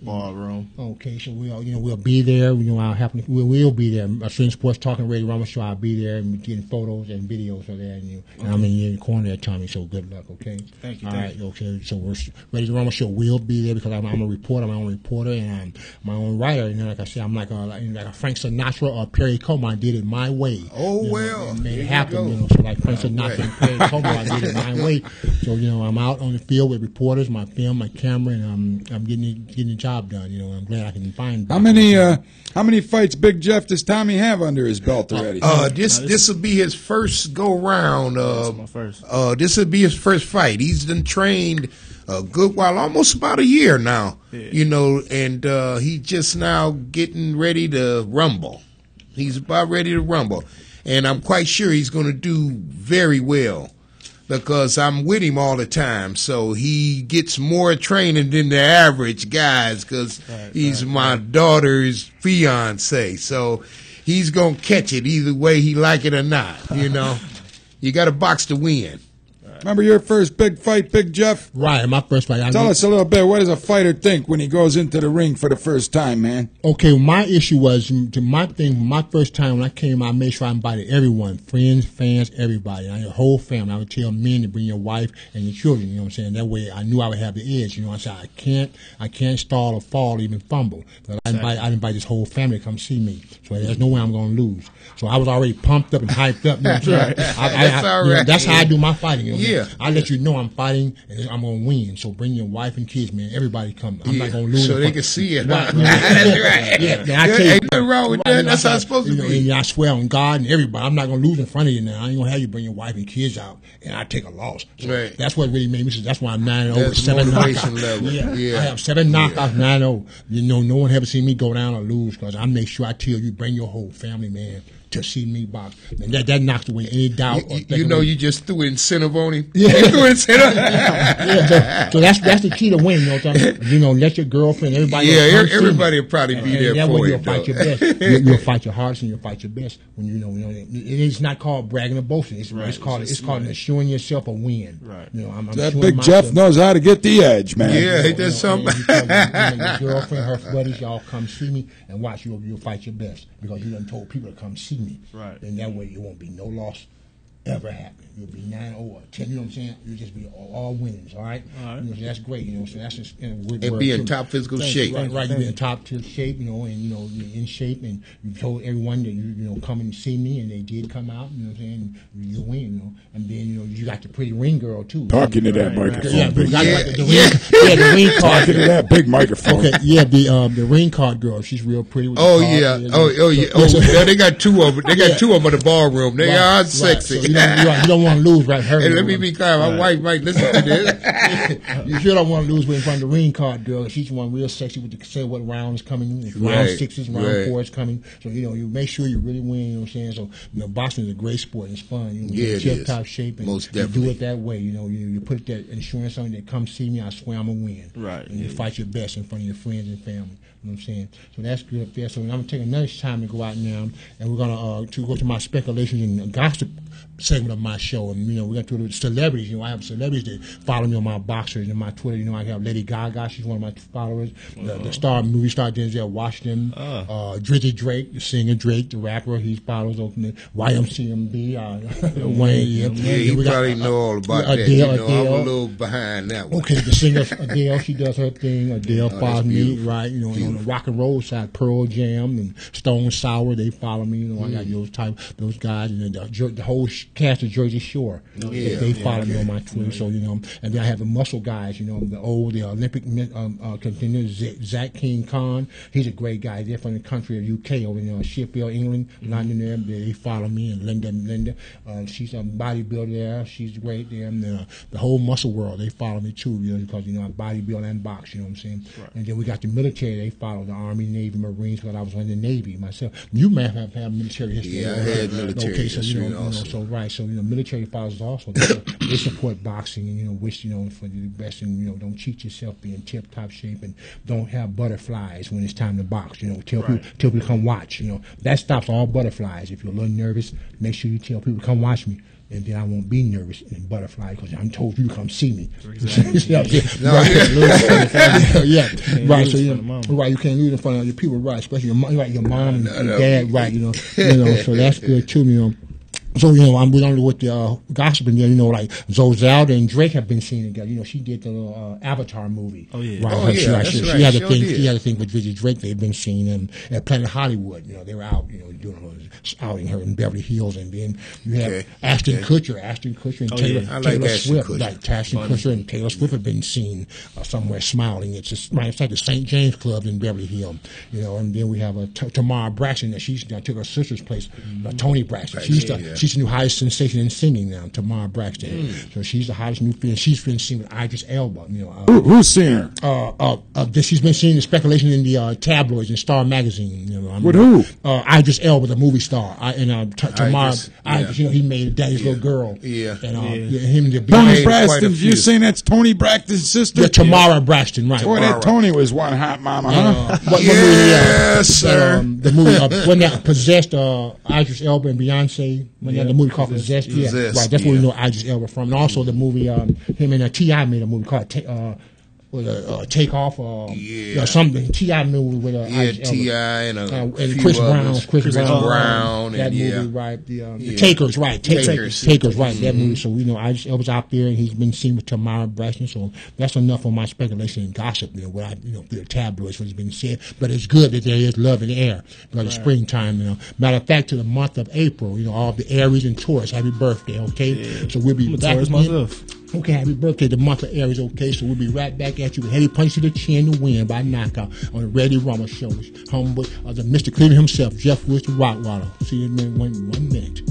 ballroom. Okay, so we'll be there. We'll be there. Australian Sports Talking Radio Rumble Show. I'll be there and getting photos and videos of that. And I'm in the corner there, Tommy. So good luck. Okay. Thank you. All right. Okay. So we're Ready to Rumble Show. We'll be there because I'm a reporter. I'm my own reporter, and I'm my own writer. And like I said, I'm like a Frank Sinatra or Perry Como. I did it my way. Oh well, and made it happen. So like Frank Sinatra and Perry Como, I did it my way. So I'm out on the field with reporters, my film, my camera, and I'm getting the job done. I'm glad I can find. How many fights Big Jeff does Tommy have under his belt already? This will be his first go round. My first. This will be his first fight. He's been trained a good while, almost about a year now. Yeah. And he's just now getting ready to rumble. He's about ready to rumble, and I'm quite sure he's going to do very well, because I'm with him all the time. So he gets more training than the average guys, because he's my daughter's fiance. So he's going to catch it either way he like it or not, You got to box to win. Remember your first big fight, Big Jeff? Right, my first fight. Tell us a little bit. What does a fighter think when he goes into the ring for the first time, man? Okay, my issue was my first time when I came, I made sure I invited everyone, friends, fans, everybody, your whole family. I would tell men to bring your wife and your children. You know what I'm saying? That way, I knew I would have the edge. You know what I'm saying? I can't stall or fall, or even fumble. But I invite this whole family to come see me. So there's no way I'm going to lose. So I was already pumped up and hyped up. You know what I'm saying? That's all right. That's how I do my fighting. You know what Yeah. I let you know I'm fighting and I'm going to win. So bring your wife and kids, man. Everybody come. I'm not going to lose. So they can see it. Right. That's right. Yeah, man, I tell you, ain't nothing wrong with that. That's how it's supposed to be. And I swear on God and everybody, I'm not going to lose in front of you now. I ain't going to have you bring your wife and kids out and I take a loss. So right. That's what really made me. That's why I'm 9-0 with That's 7 motivation knockouts. level. Yeah. I have 7 knockouts, 9-0. You know, no one ever seen me go down or lose because I make sure I tell you, bring your whole family, man, to see me box. And that knocks away any doubt. You know, you just threw incentive on him. Yeah. You threw incentive. So that's the key to win. You know what I'm saying? You know, let your girlfriend, everybody. Yeah, everybody will probably be there that for way you. You'll fight your best. You'll fight your hardest and you'll fight your best. When you know, it's not called bragging or boasting. It's called assuring yourself a win. Right. You know, I'm That assuring Big myself. Jeff knows how to get the edge, man. Yeah, ain't that something? Your girlfriend, her buddies, y'all come see me and watch. You'll fight your best because you done told people to come see me. Right. And that way it won't be no loss ever happen. You'll be 9-0 or 10. You know what I'm saying? You'll just be all winnings. All right. All right. You know, so that's great. You know, so that's just And be in top physical shape. Right. You be in top tier shape. You know, and you know you're in shape, and you told everyone that you know come and see me, and they did come out. You know what I'm saying? You win. You know, and then you know you got the pretty ring girl too. Talking to that microphone. Yeah, Big the ring card. Talking to that big microphone. Okay, yeah, the ring card girl. She's real pretty. With Oh the yeah, card. yeah. They got two of them. They got two of them in the ballroom. They are sexy. So you don't want to lose, right? Hey, let me be clear. My wife might listen to this. You sure don't want to lose in front of the ring card girl. She's one real sexy with the say what rounds coming. Round 6s, round 4s coming. So you know you make sure you really win. You know what I'm saying? So you know, boxing is a great sport. It's fun. You know, Yeah, tip it top is. shape. And Most you definitely. do it that way. You know, you put that insurance on. They come see me. I swear I'm gonna win. Right. And you fight your best in front of your friends and family. You know what I'm saying? So that's good up there. So I'm gonna take another time to go out now, and we're gonna to go to my speculations and gossip segment of my show. And you know, we're gonna do the celebrities. You know, I have celebrities that follow me on my boxers and my Twitter. You know, I have Lady Gaga. She's one of my followers. The movie star Denzel Washington. Drizzy Drake, the singer Drake, the rapper. He follows YMCMB. Wayne. Yeah, you probably know all about that. Adele, You know, I'm a Adele. little behind that one. Okay, the singer Adele, she does her thing. Adele that's follows me, beautiful. right? You know, and on the rock and roll side, Pearl Jam and Stone Sour, they follow me. You know, I got those guys, and then the whole cast of Jersey Shore. They follow me on my Twitter. So you know, and then I have the muscle guys. You know, the Olympic contender Zach King Khan. He's a great guy. They're from the country of UK over in Sheffield, England, London. There, they follow me, and Linda, she's a bodybuilder there. She's great there. And the whole muscle world, they follow me too. You know, because you know I bodybuild and box. You know what I'm saying? Right. And then we got the military. They follow the Army, Navy, Marines. Because I was in the Navy myself. You may have military history. Yeah, I had military history. So you know, also. so right. So you know, military follows also. They support boxing and you know, wish you know for the best. And you know, don't cheat yourself. Be in tip top shape and don't have butterflies when it's time to box. You know, tell people to come watch. You know, that stops all butterflies. If you're a little nervous, make sure you tell people to come watch me. And then I won't be nervous and butterfly because I'm told you to come see me. Exactly. Right. So right, you can't lose in front of your people, right? Especially your mom and your dad, right? You know, so that's good too. You know. So, you know, we're going to with the gossiping there, you know, like Zelda and Drake have been seen together. You know, she did the Avatar movie. Oh, yeah. Right. She had a thing. She had a thing with Drizzy Drake. They've been seeing them at Planet Hollywood. You know, they were out, you know, doing outing her in Beverly Hills. And then you have Ashton Kutcher and Taylor Swift. Like Ashton Kutcher and Taylor Swift have been seen somewhere smiling. It's like the St. James Club in Beverly Hills. You know, and then we have Tamara Braxton that she took her sister's place, Toni Braxton. She's the new hottest sensation in singing now, Tamara Braxton. So she's the hottest new female. She's been seen with Idris Elba. You know, who's seen her? She's been seen in speculation in the tabloids and Star magazine. You know, with who? Idris Elba, the movie star, Tamara. Idris, you know, he made Daddy's Little Girl. Yeah. And him and the Toni Braxton. You saying that's Toni Braxton's sister? Yeah, Tamara Braxton, right? Boy, that Toni was one hot mama, huh? Yes, sir. The movie when that possessed Idris Elba and Beyonce. The movie called Possessed. Yeah, right. That's where we know Idris Elba from. And also the movie, him and T.I. made a movie called Take Off. Something T.I. movie with T.I. and Chris Brown. That movie, right? The Takers, right? Takers, right? That movie. So we know Idris Elba's out there, and he's been seen with Tamara Braxton. So that's enough of my speculation and gossip. What through the tabloids, what's been said. But it's good that there is love in the air because it's springtime. Matter of fact, to the month of April, all the Aries and Taurus, happy birthday. Okay, so we'll be back Taurus myself. Okay, happy birthday, the month of Aries, okay? So we'll be right back at you with heavy punch to the chin to win by knockout on the Ready Rama Show. Homeboy, the Mr. Cleveland himself, Jeff Woods, the Rottweiler. See you in one minute.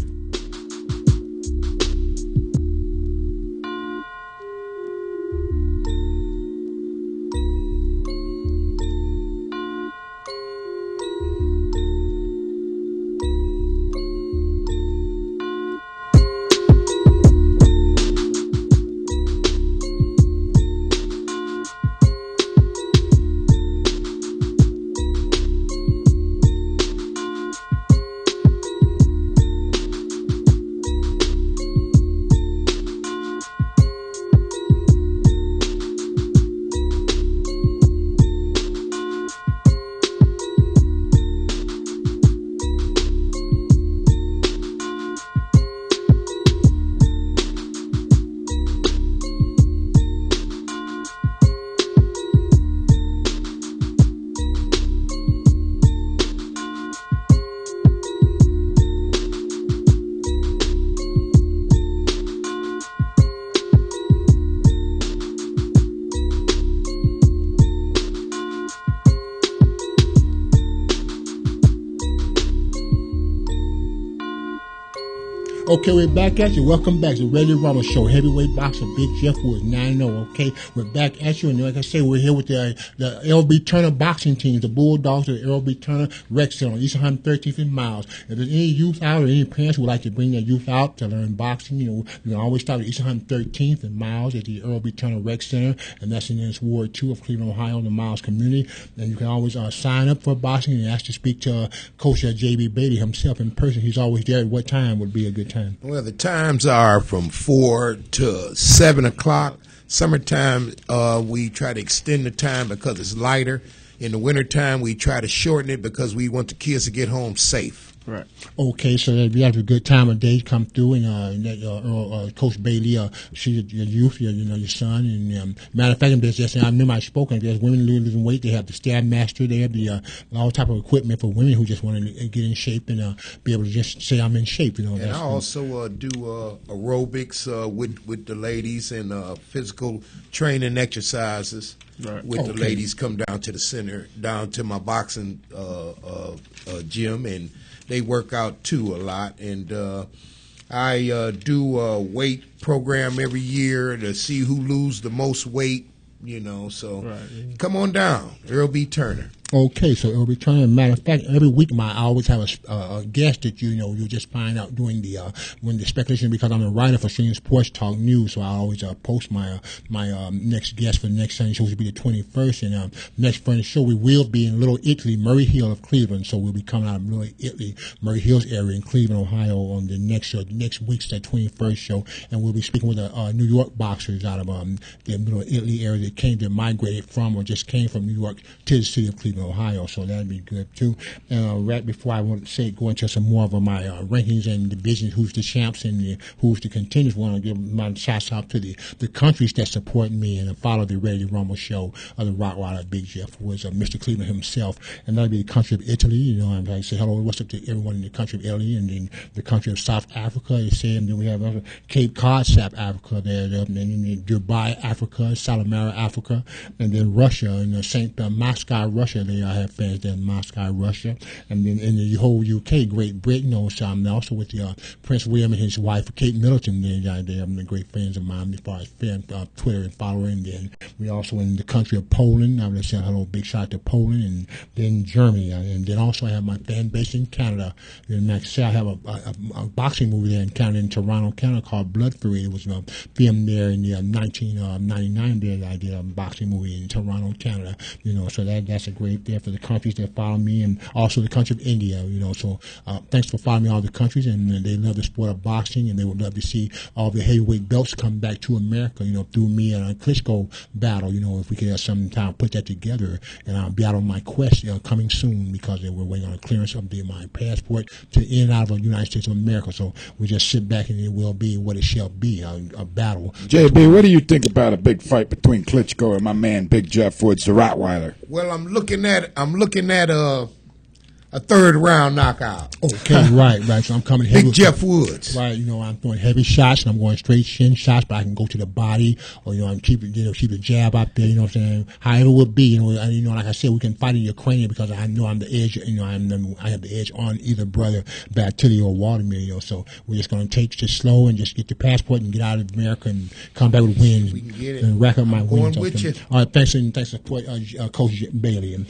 Okay, we're back at you. Welcome back to the Ready Rama Show. Heavyweight boxer, Big Jeff Woods, 9-0. Okay, we're back at you. And like I say, we're here with the Earl B. Turner boxing team, the Bulldogs of the Earl B. Turner Rec Center on East 113th and Miles. If there's any youth out or any parents who would like to bring their youth out to learn boxing, you can always start at East 113th and Miles at the Earl B. Turner Rec Center. And that's in this Ward 2 of Cleveland, Ohio, in the Miles community. And you can always sign up for boxing and ask to speak to Coach J.B. Beatty himself in person. He's always there. At what time would be a good time? Well, the times are from 4 to 7 o'clock. Summertime, we try to extend the time because it's lighter. In the wintertime, we try to shorten it because we want the kids to get home safe. Right. Okay, so if you have a good time of day, come through and Coach Bailey, she's your youth, your son. And matter of fact, there's just I remember I spoke. There's women losing weight. They have the Stab Master. They have the all type of equipment for women who just want to get in shape and be able to just say I'm in shape. And I also do aerobics with the ladies and physical training exercises. Right. With the ladies come down to the center, down to my boxing gym, and they work out too a lot. And I do a weight program every year to see who lose the most weight, so right. Come on down, Earl B. Turner. Okay, so Earl B. Turner. Matter of fact, every week I always have a guest that you'll just find out during when the speculation, because I'm a writer for Stream Sports Talk News, so I always post my next guest for the next Sunday show, which will be the 21st. And next Friday show we will be in Little Italy, Murray Hill of Cleveland. So we'll be coming out of Little Italy, Murray Hills area in Cleveland, Ohio, on the next show, next week's that 21st show, and we'll be speaking with New York boxers out of the Little Italy area that migrated from or just came from New York to the city of Cleveland, Ohio, so that'd be good too. Right before I want to say go into some more of my rankings and divisions, who's the champs and who's the contenders, I want to give my shouts out to the countries that support me and follow the Ready Rumble Show of the Rottweiler Big Jeff was Mr. Cleveland himself, and that'd be the country of Italy. And I say hello, what's up to everyone in the country of Italy, and then the country of South Africa. They say, and then we have Cape Cod, South Africa, there, and then Dubai, Africa, Salamara, Africa, and then Russia and St. Moscow, Russia. They have fans there in Moscow, Russia, and then in the whole UK, Great Britain, also with the Prince William and his wife, Kate Middleton. They are great fans of mine as far as Twitter and following. Then we also in the country of Poland. I would say hello, big shout out to Poland, and then Germany, and then also I have my fan base in Canada. And like I say, I have a boxing movie there in Canada, in Toronto, Canada, called Blood Fury. It was filmed there in the 1999. There I did a boxing movie in Toronto, Canada. So that's a great great there for the countries that follow me, and also the country of India. So thanks for following me all the countries, and they love the sport of boxing, and they would love to see all the heavyweight belts come back to America. Through me and a Klitschko battle. If we could sometime put that together, and I'll be out on my quest coming soon, because we're waiting on a clearance of my passport to in and out of the United States of America. So we just sit back, and it will be what it shall be, a battle. JB, what do you think about a big fight between Klitschko and my man Big Jeff Woods, the Rottweiler? Well, I'm looking at a third round knockout. Okay, right. So I'm coming heavy. Big Jeff Woods. Right, I'm throwing heavy shots, and I'm going straight shin shots, but I can go to the body, or I'm keep the jab out there. You know what I'm saying? However it would be, like I said, we can fight in Ukrainian, because I know I'm the edge. I have the edge on either brother, Batilli or Waldemir. So we're just going to take it slow and just get the passport and get out of America and come back with wins. We can get it. And rack up my wins. Going with you. All right, thanks for Coach Bailey, and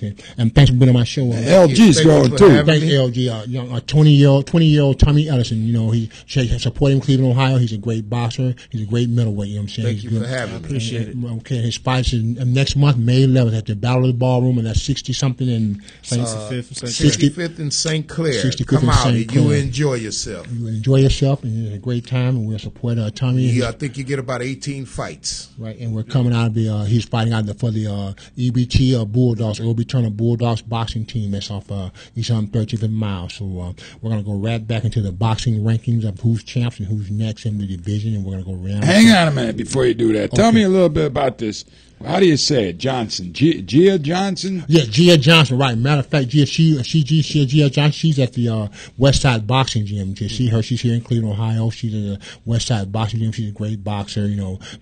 thanks for being on my show. LG's going too. Thanks, LG. Young 20-year-old Tommy Ellis. He support him in Cleveland, Ohio. He's a great boxer. He's a great middleweight. You know what I'm saying? Thank you for having me. Appreciate it. Okay, his fight is next month, May 11th, at the Battle of the Ballroom, and that's 60-something in 65th in St. Clair. 65th Come in out St. and Clair. you enjoy yourself. You enjoy yourself, and it's a great time, and we'll support Tommy. Yeah, I think you get about 18 fights. Right, and we're coming out of he's fighting out for the EBT Bulldogs, Earl B Bulldogs boxing team. That's off East 135th Mile. So we're going to go right back into the boxing rankings of who's champs and who's next in the division, and we're going to go around. Hang on a minute before you do that. Tell me a little bit about this. How do you say it? Johnson. Gia Johnson? Yeah, Gia Johnson, right. Matter of fact, Gia Johnson, she's at the West Side Boxing Gym. You see her, she's here in Cleveland, Ohio. She's at the West Side Boxing Gym. She's a great boxer,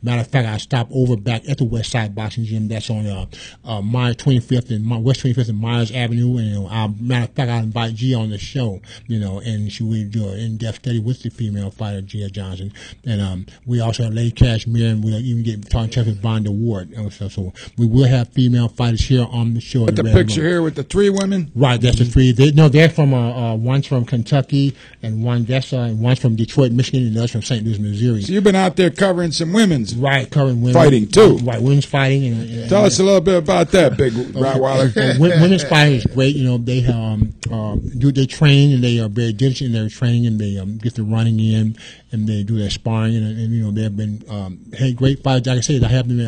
Matter of fact, I stopped over back at the West Side Boxing Gym. That's on Myers 25th and West 25th and Myers Avenue. And matter of fact, I invite Gia on the show, and she will do an in-depth study with the female fighter, Gia Johnson. And we also have Lady Cashmere, and we'll even get talking to Vonda Ward. So we will have female fighters here on the show. But the picture here with the three women? Right, that's the three. They're from one's from Kentucky, and one's from Detroit, Michigan, and the other's from St. Louis, Missouri. So you've been out there covering some women's covering women fighting too. Right, women's fighting. And tell us a little bit about that, Big Rottweiler. Women's fighting is great. They train, and they are very diligent in their training, and they get the running in, and they do their sparring, and they have been great fighters. Like I said, I have been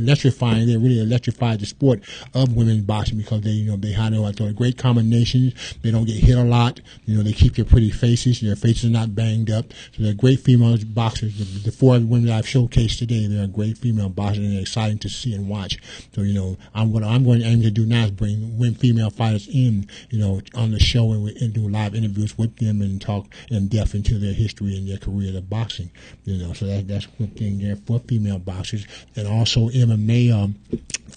electrifying. They really electrified the sport of women's boxing, because they have great combinations. They don't get hit a lot. They keep their pretty faces. Their faces are not banged up. So they're great female boxers. The four women that I've showcased today, they're great female boxers, and they're exciting to see and watch. So what I'm going to aim to do now is bring female fighters in, on the show, and do live interviews with them and talk in depth into their history and their career of boxing. So that's one thing there for female boxers, and also MMA.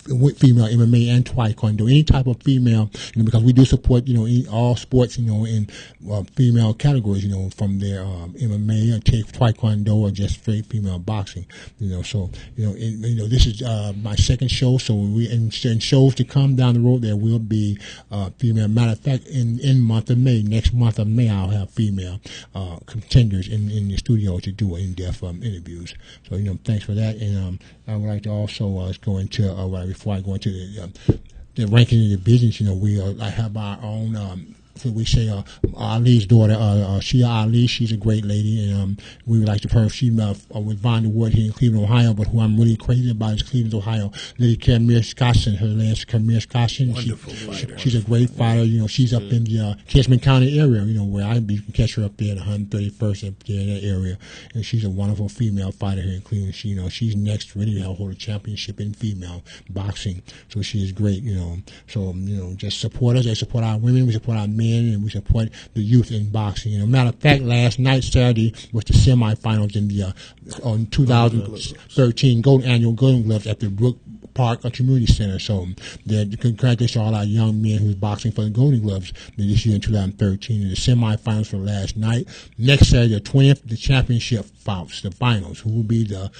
Female MMA and Taekwondo, any type of female, because we do support, all sports, in female categories, from their MMA or Taekwondo or just straight female boxing, So, this is my second show. So in shows to come down the road, there will be female. Matter of fact, in month of May, next month of May, I'll have female contenders in the studio to do in-depth interviews. So, thanks for that, and I would like to also go into before I go into the ranking of the divisions. I have our own. We say Ali's daughter, Shia Ali. She's a great lady, and we would like to her. She with Vonda Ward here in Cleveland, Ohio. But who I'm really crazy about is Cleveland, Ohio. Lady Kamir Scotson. Her name is Kamir Scotson. Wonderful fighter. She's a great fighter. She's up in the Kitchener County area. Where I can catch her up there at 131st up there in that area. And she's a wonderful female fighter here in Cleveland. She's next ready to hold a championship in female boxing. So she is great. So just support us. They support our women. We support our men. And we support the youth in boxing. Matter of fact, last night, Saturday, was the semifinals in the 2013 Annual Golden Gloves at the Brook Park Community Center. So, congratulations to all our young men who's boxing for the Golden Gloves this year in 2013. And the semifinals for last night. Next Saturday, the 20th, the championship bouts, the finals. Who will be the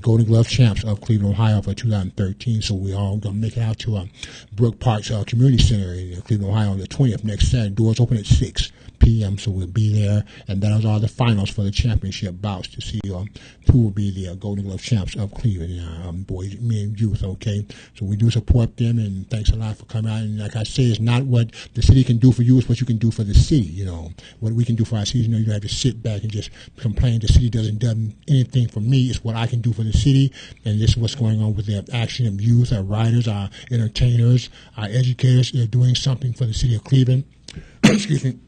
Golden Glove champs of Cleveland, Ohio for 2013. So we all going to make it out to Brook Park's Community Center in Cleveland, Ohio on the 20th next Saturday. Doors open at 6 p.m. So we'll be there, and those are the finals for the championship bouts to see who will be the Golden Glove champs of Cleveland, boys, men, and youth. Okay, so we do support them, and thanks a lot for coming out. And like I say, it's not what the city can do for you; it's what you can do for the city. You know, what we can do for our city. You know, you don't have to sit back and just complain the city doesn't do anything for me. It's what I can do for the city, and this is what's going on with the action of youth, our riders, our entertainers, our educators. They're doing something for the city of Cleveland. Excuse me.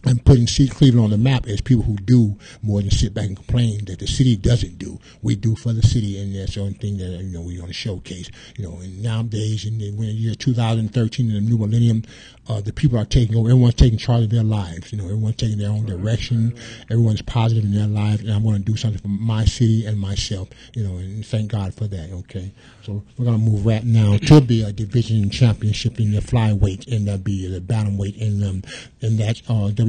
And putting Cleveland on the map as people who do more than sit back and complain that the city doesn't do. We do for the city, and that's the only thing that we want to showcase. And nowadays, in the year 2013, in the new millennium, the people are taking over. Everyone's taking charge of their lives. Everyone's taking their own direction. Everyone's positive in their lives, and I'm going to do something for my city and myself. And thank God for that. Okay, so we're going to move right now to be a division championship in the flyweight and be the bantamweight, and that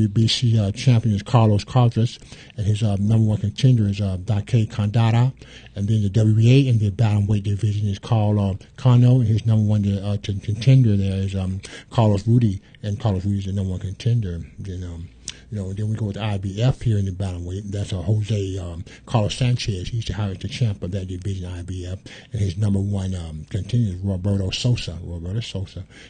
WBC champion is Carlos Caldras, and his number one contender is Dake Kandara, and then the WBA in the bantamweight division is Carl Cano, and his number one contender there is Carlos Rudy, and Carlos Rudy is the number one contender. Then we go with the IBF here in the bantamweight. That's Jose Carlos Sanchez. He's the champ of that division, IBF, and his number one contender is Roberto Sosa.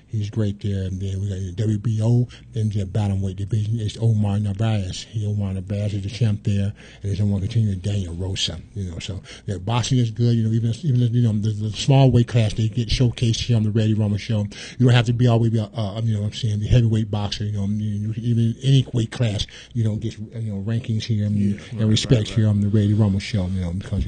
He's great there. And then we got the WBO in the bantamweight division. It's Omar Narvaez. Omar Narvaez is the champ there, and his number one contender is Daniel Rosa. So their boxing is good. Even the small weight class they get showcased here on the Ready Rumble show. You don't have to be always the heavyweight boxer. Even any weight class. You don't get rankings here and respect here on the Radio Rumble show. Because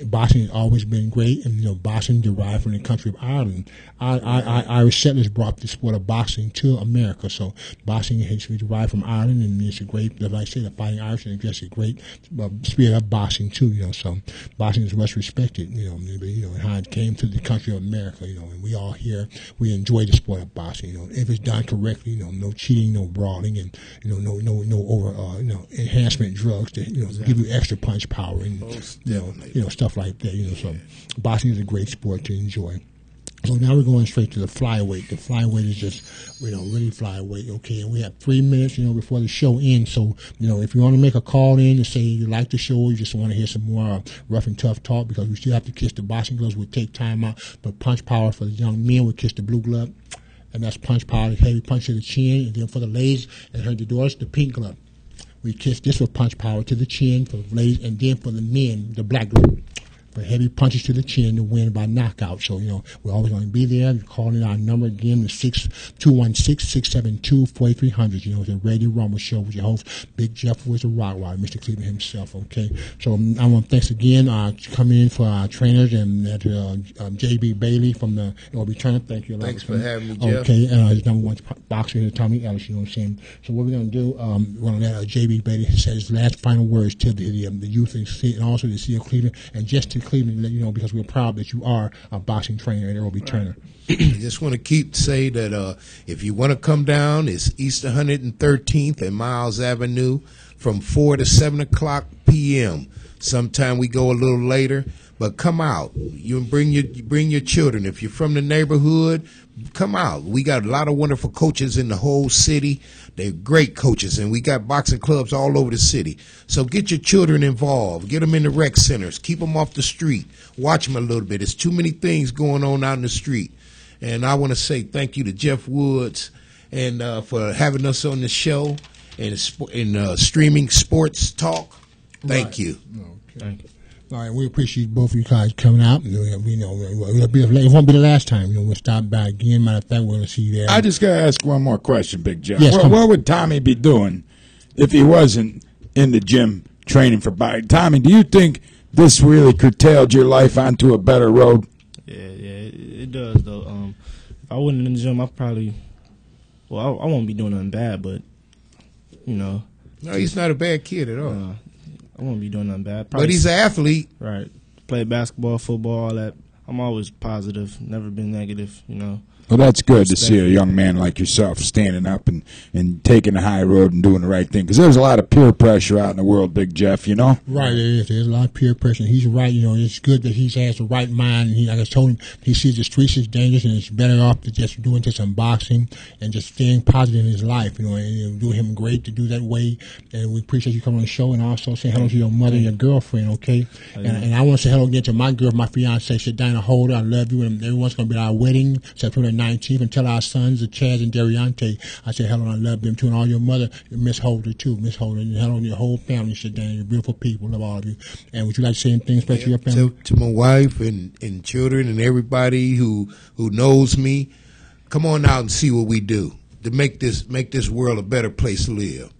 boxing has always been great, and boxing derived from the country of Ireland. Irish settlers brought the sport of boxing to America. So boxing has derived from Ireland, and it's a great, like I say, the Fighting Irish, and it's just a great spirit of boxing too. So boxing is much respected. And how it came to the country of America. And we all here we enjoy the sport of boxing. If it's done correctly, no cheating, no brawling, and no over enhancement drugs that give you extra punch power and stuff like that. So boxing is a great sport to enjoy. So now we're going straight to the flyweight. The flyweight is just, really flyweight, okay? And we have 3 minutes, before the show ends. So, if you want to make a call in and say you like the show, you just want to hear some more rough and tough talk, because we still have to kiss the boxing gloves. We'll take time out. But punch power for the young men, we kiss the blue glove. And that's punch power, the heavy punch to the chin. And then for the ladies and her daughters, the pink glove. We kiss this for punch power to the chin for the ladies, and then for the men, the black glove. For heavy punches to the chin to win by knockout. So, we're always going to be there. You're calling our number again, the 216-672-4300. The Radio Rumble Show with your host, Big Jeff was a Rottweiler, Mr. Cleveland himself, okay? So I want to thanks again coming in for our trainers, and J.B. Bailey from the Earl B. Turner. Thank you a lot. Thanks for having me, Jeff. Okay, and his number one boxer is Tommy Ellis, you know what I'm saying? So what we're going to do, we're going to let J.B. Bailey say his last final words to the youth and also the city of Cleveland, and just to Cleveland, because we're proud that you are a boxing trainer at Earl B. Turner. I just want to say that if you want to come down, it's East 113th and Miles Avenue from 4 to 7 o'clock p.m. Sometime we go a little later, but come out. You bring your children. If you're from the neighborhood, come out. We got a lot of wonderful coaches in the whole city. They're great coaches, and we got boxing clubs all over the city. So get your children involved. Get them in the rec centers. Keep them off the street. Watch them a little bit. There's too many things going on out in the street. And I want to say thank you to Jeff Woods and for having us on the show and streaming sports talk. Thank you. Okay. Thank you. All right, we appreciate both of you guys coming out. It won't be the last time. We'll stop by again. Matter of fact, we're going to see you there. I just got to ask one more question, Big Jeff. Yes, what would Tommy be doing if he wasn't in the gym training for boxing? Tommy, do you think this really curtailed your life onto a better road? Yeah, it does, though. If I wasn't in the gym, I won't be doing nothing bad, but, No, he's not a bad kid at all. I won't be doing nothing bad. But he's an athlete. Right. Play basketball, football, all that. I'm always positive, never been negative, you know. Well, that's good to see a young man like yourself standing up and taking the high road and doing the right thing. Because there's a lot of peer pressure out in the world, Big Jeff, you know? Right, there is. There's a lot of peer pressure. He's right, you know. It's good that he has the right mind. And like I told him, he sees the streets is dangerous and it's better off to just doing just some boxing and just staying positive in his life, you know. And it'll do him great to do that way. And we appreciate you coming on the show and also say hello to your mother and your girlfriend, okay? And I want to say hello again to my girl, my fiance, Shadina Holder. I love you. And everyone's going to be at our wedding September 19th, and tell our sons, Chaz and Dariante, I say hello and I love them too, and all your mother, Miss Holder too, Miss Holder, and hello to your whole family, Shadana, you're beautiful people, love all of you. And would you like to say anything special to your family? To my wife and children and everybody who knows me, come on out and see what we do to make this world a better place to live.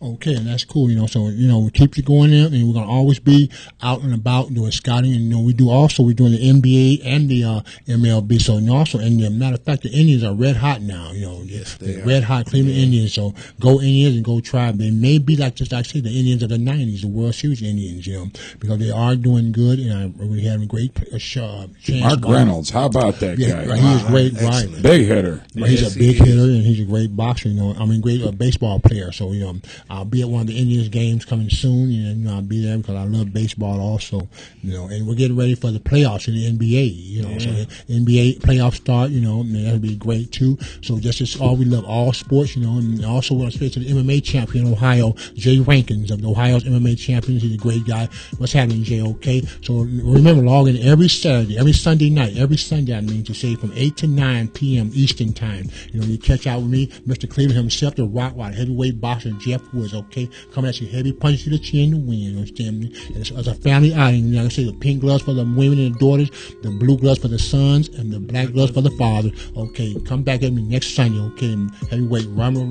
Okay, and that's cool, you know. So, you know, we keep you going there, and we're going to always be out and about doing scouting. And, you know, we're doing the NBA and the MLB. So, and also, and as a matter of fact, the Indians are red hot now, you know. Yes, they're red hot Cleveland Indians. So, go Indians and go Tribe. They may be like, just like I say, the Indians of the 90s, the World Series Indians, you know, because they are doing good, and we have a great chance. Mark Reynolds, how about that guy? Right, he is great, right. Big hitter. Right, he's a big hitter, and he's a great boxer, you know. I mean, great baseball player. So, you know, I'll be at one of the Indians games coming soon, and you know, I'll be there because I love baseball also, you know. And we're getting ready for the playoffs in the NBA, you know. So the NBA playoffs start, you know, and that'll be great too. So just as all, we love all sports, you know. And also want to say to the MMA champion in Ohio, Jay Rankins of the Ohio's MMA champions. He's a great guy. What's happening, Jay? Okay. So remember, log in every Sunday I mean, to say from 8 to 9 p.m. Eastern time. You know, you catch out with me, Mr. Cleveland himself, the Rottweiler heavyweight boxer Jeff Woods. Okay, coming at you heavy punches to the chin to win. You understand me? And it's a family outing. Like I say, the pink gloves for the women and the daughters, the blue gloves for the sons, and the black gloves for the fathers. Okay, come back at me next Sunday. Okay, heavyweight Rumble,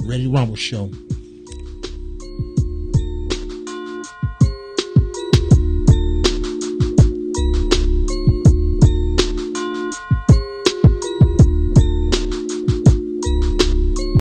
Ready Rumble show.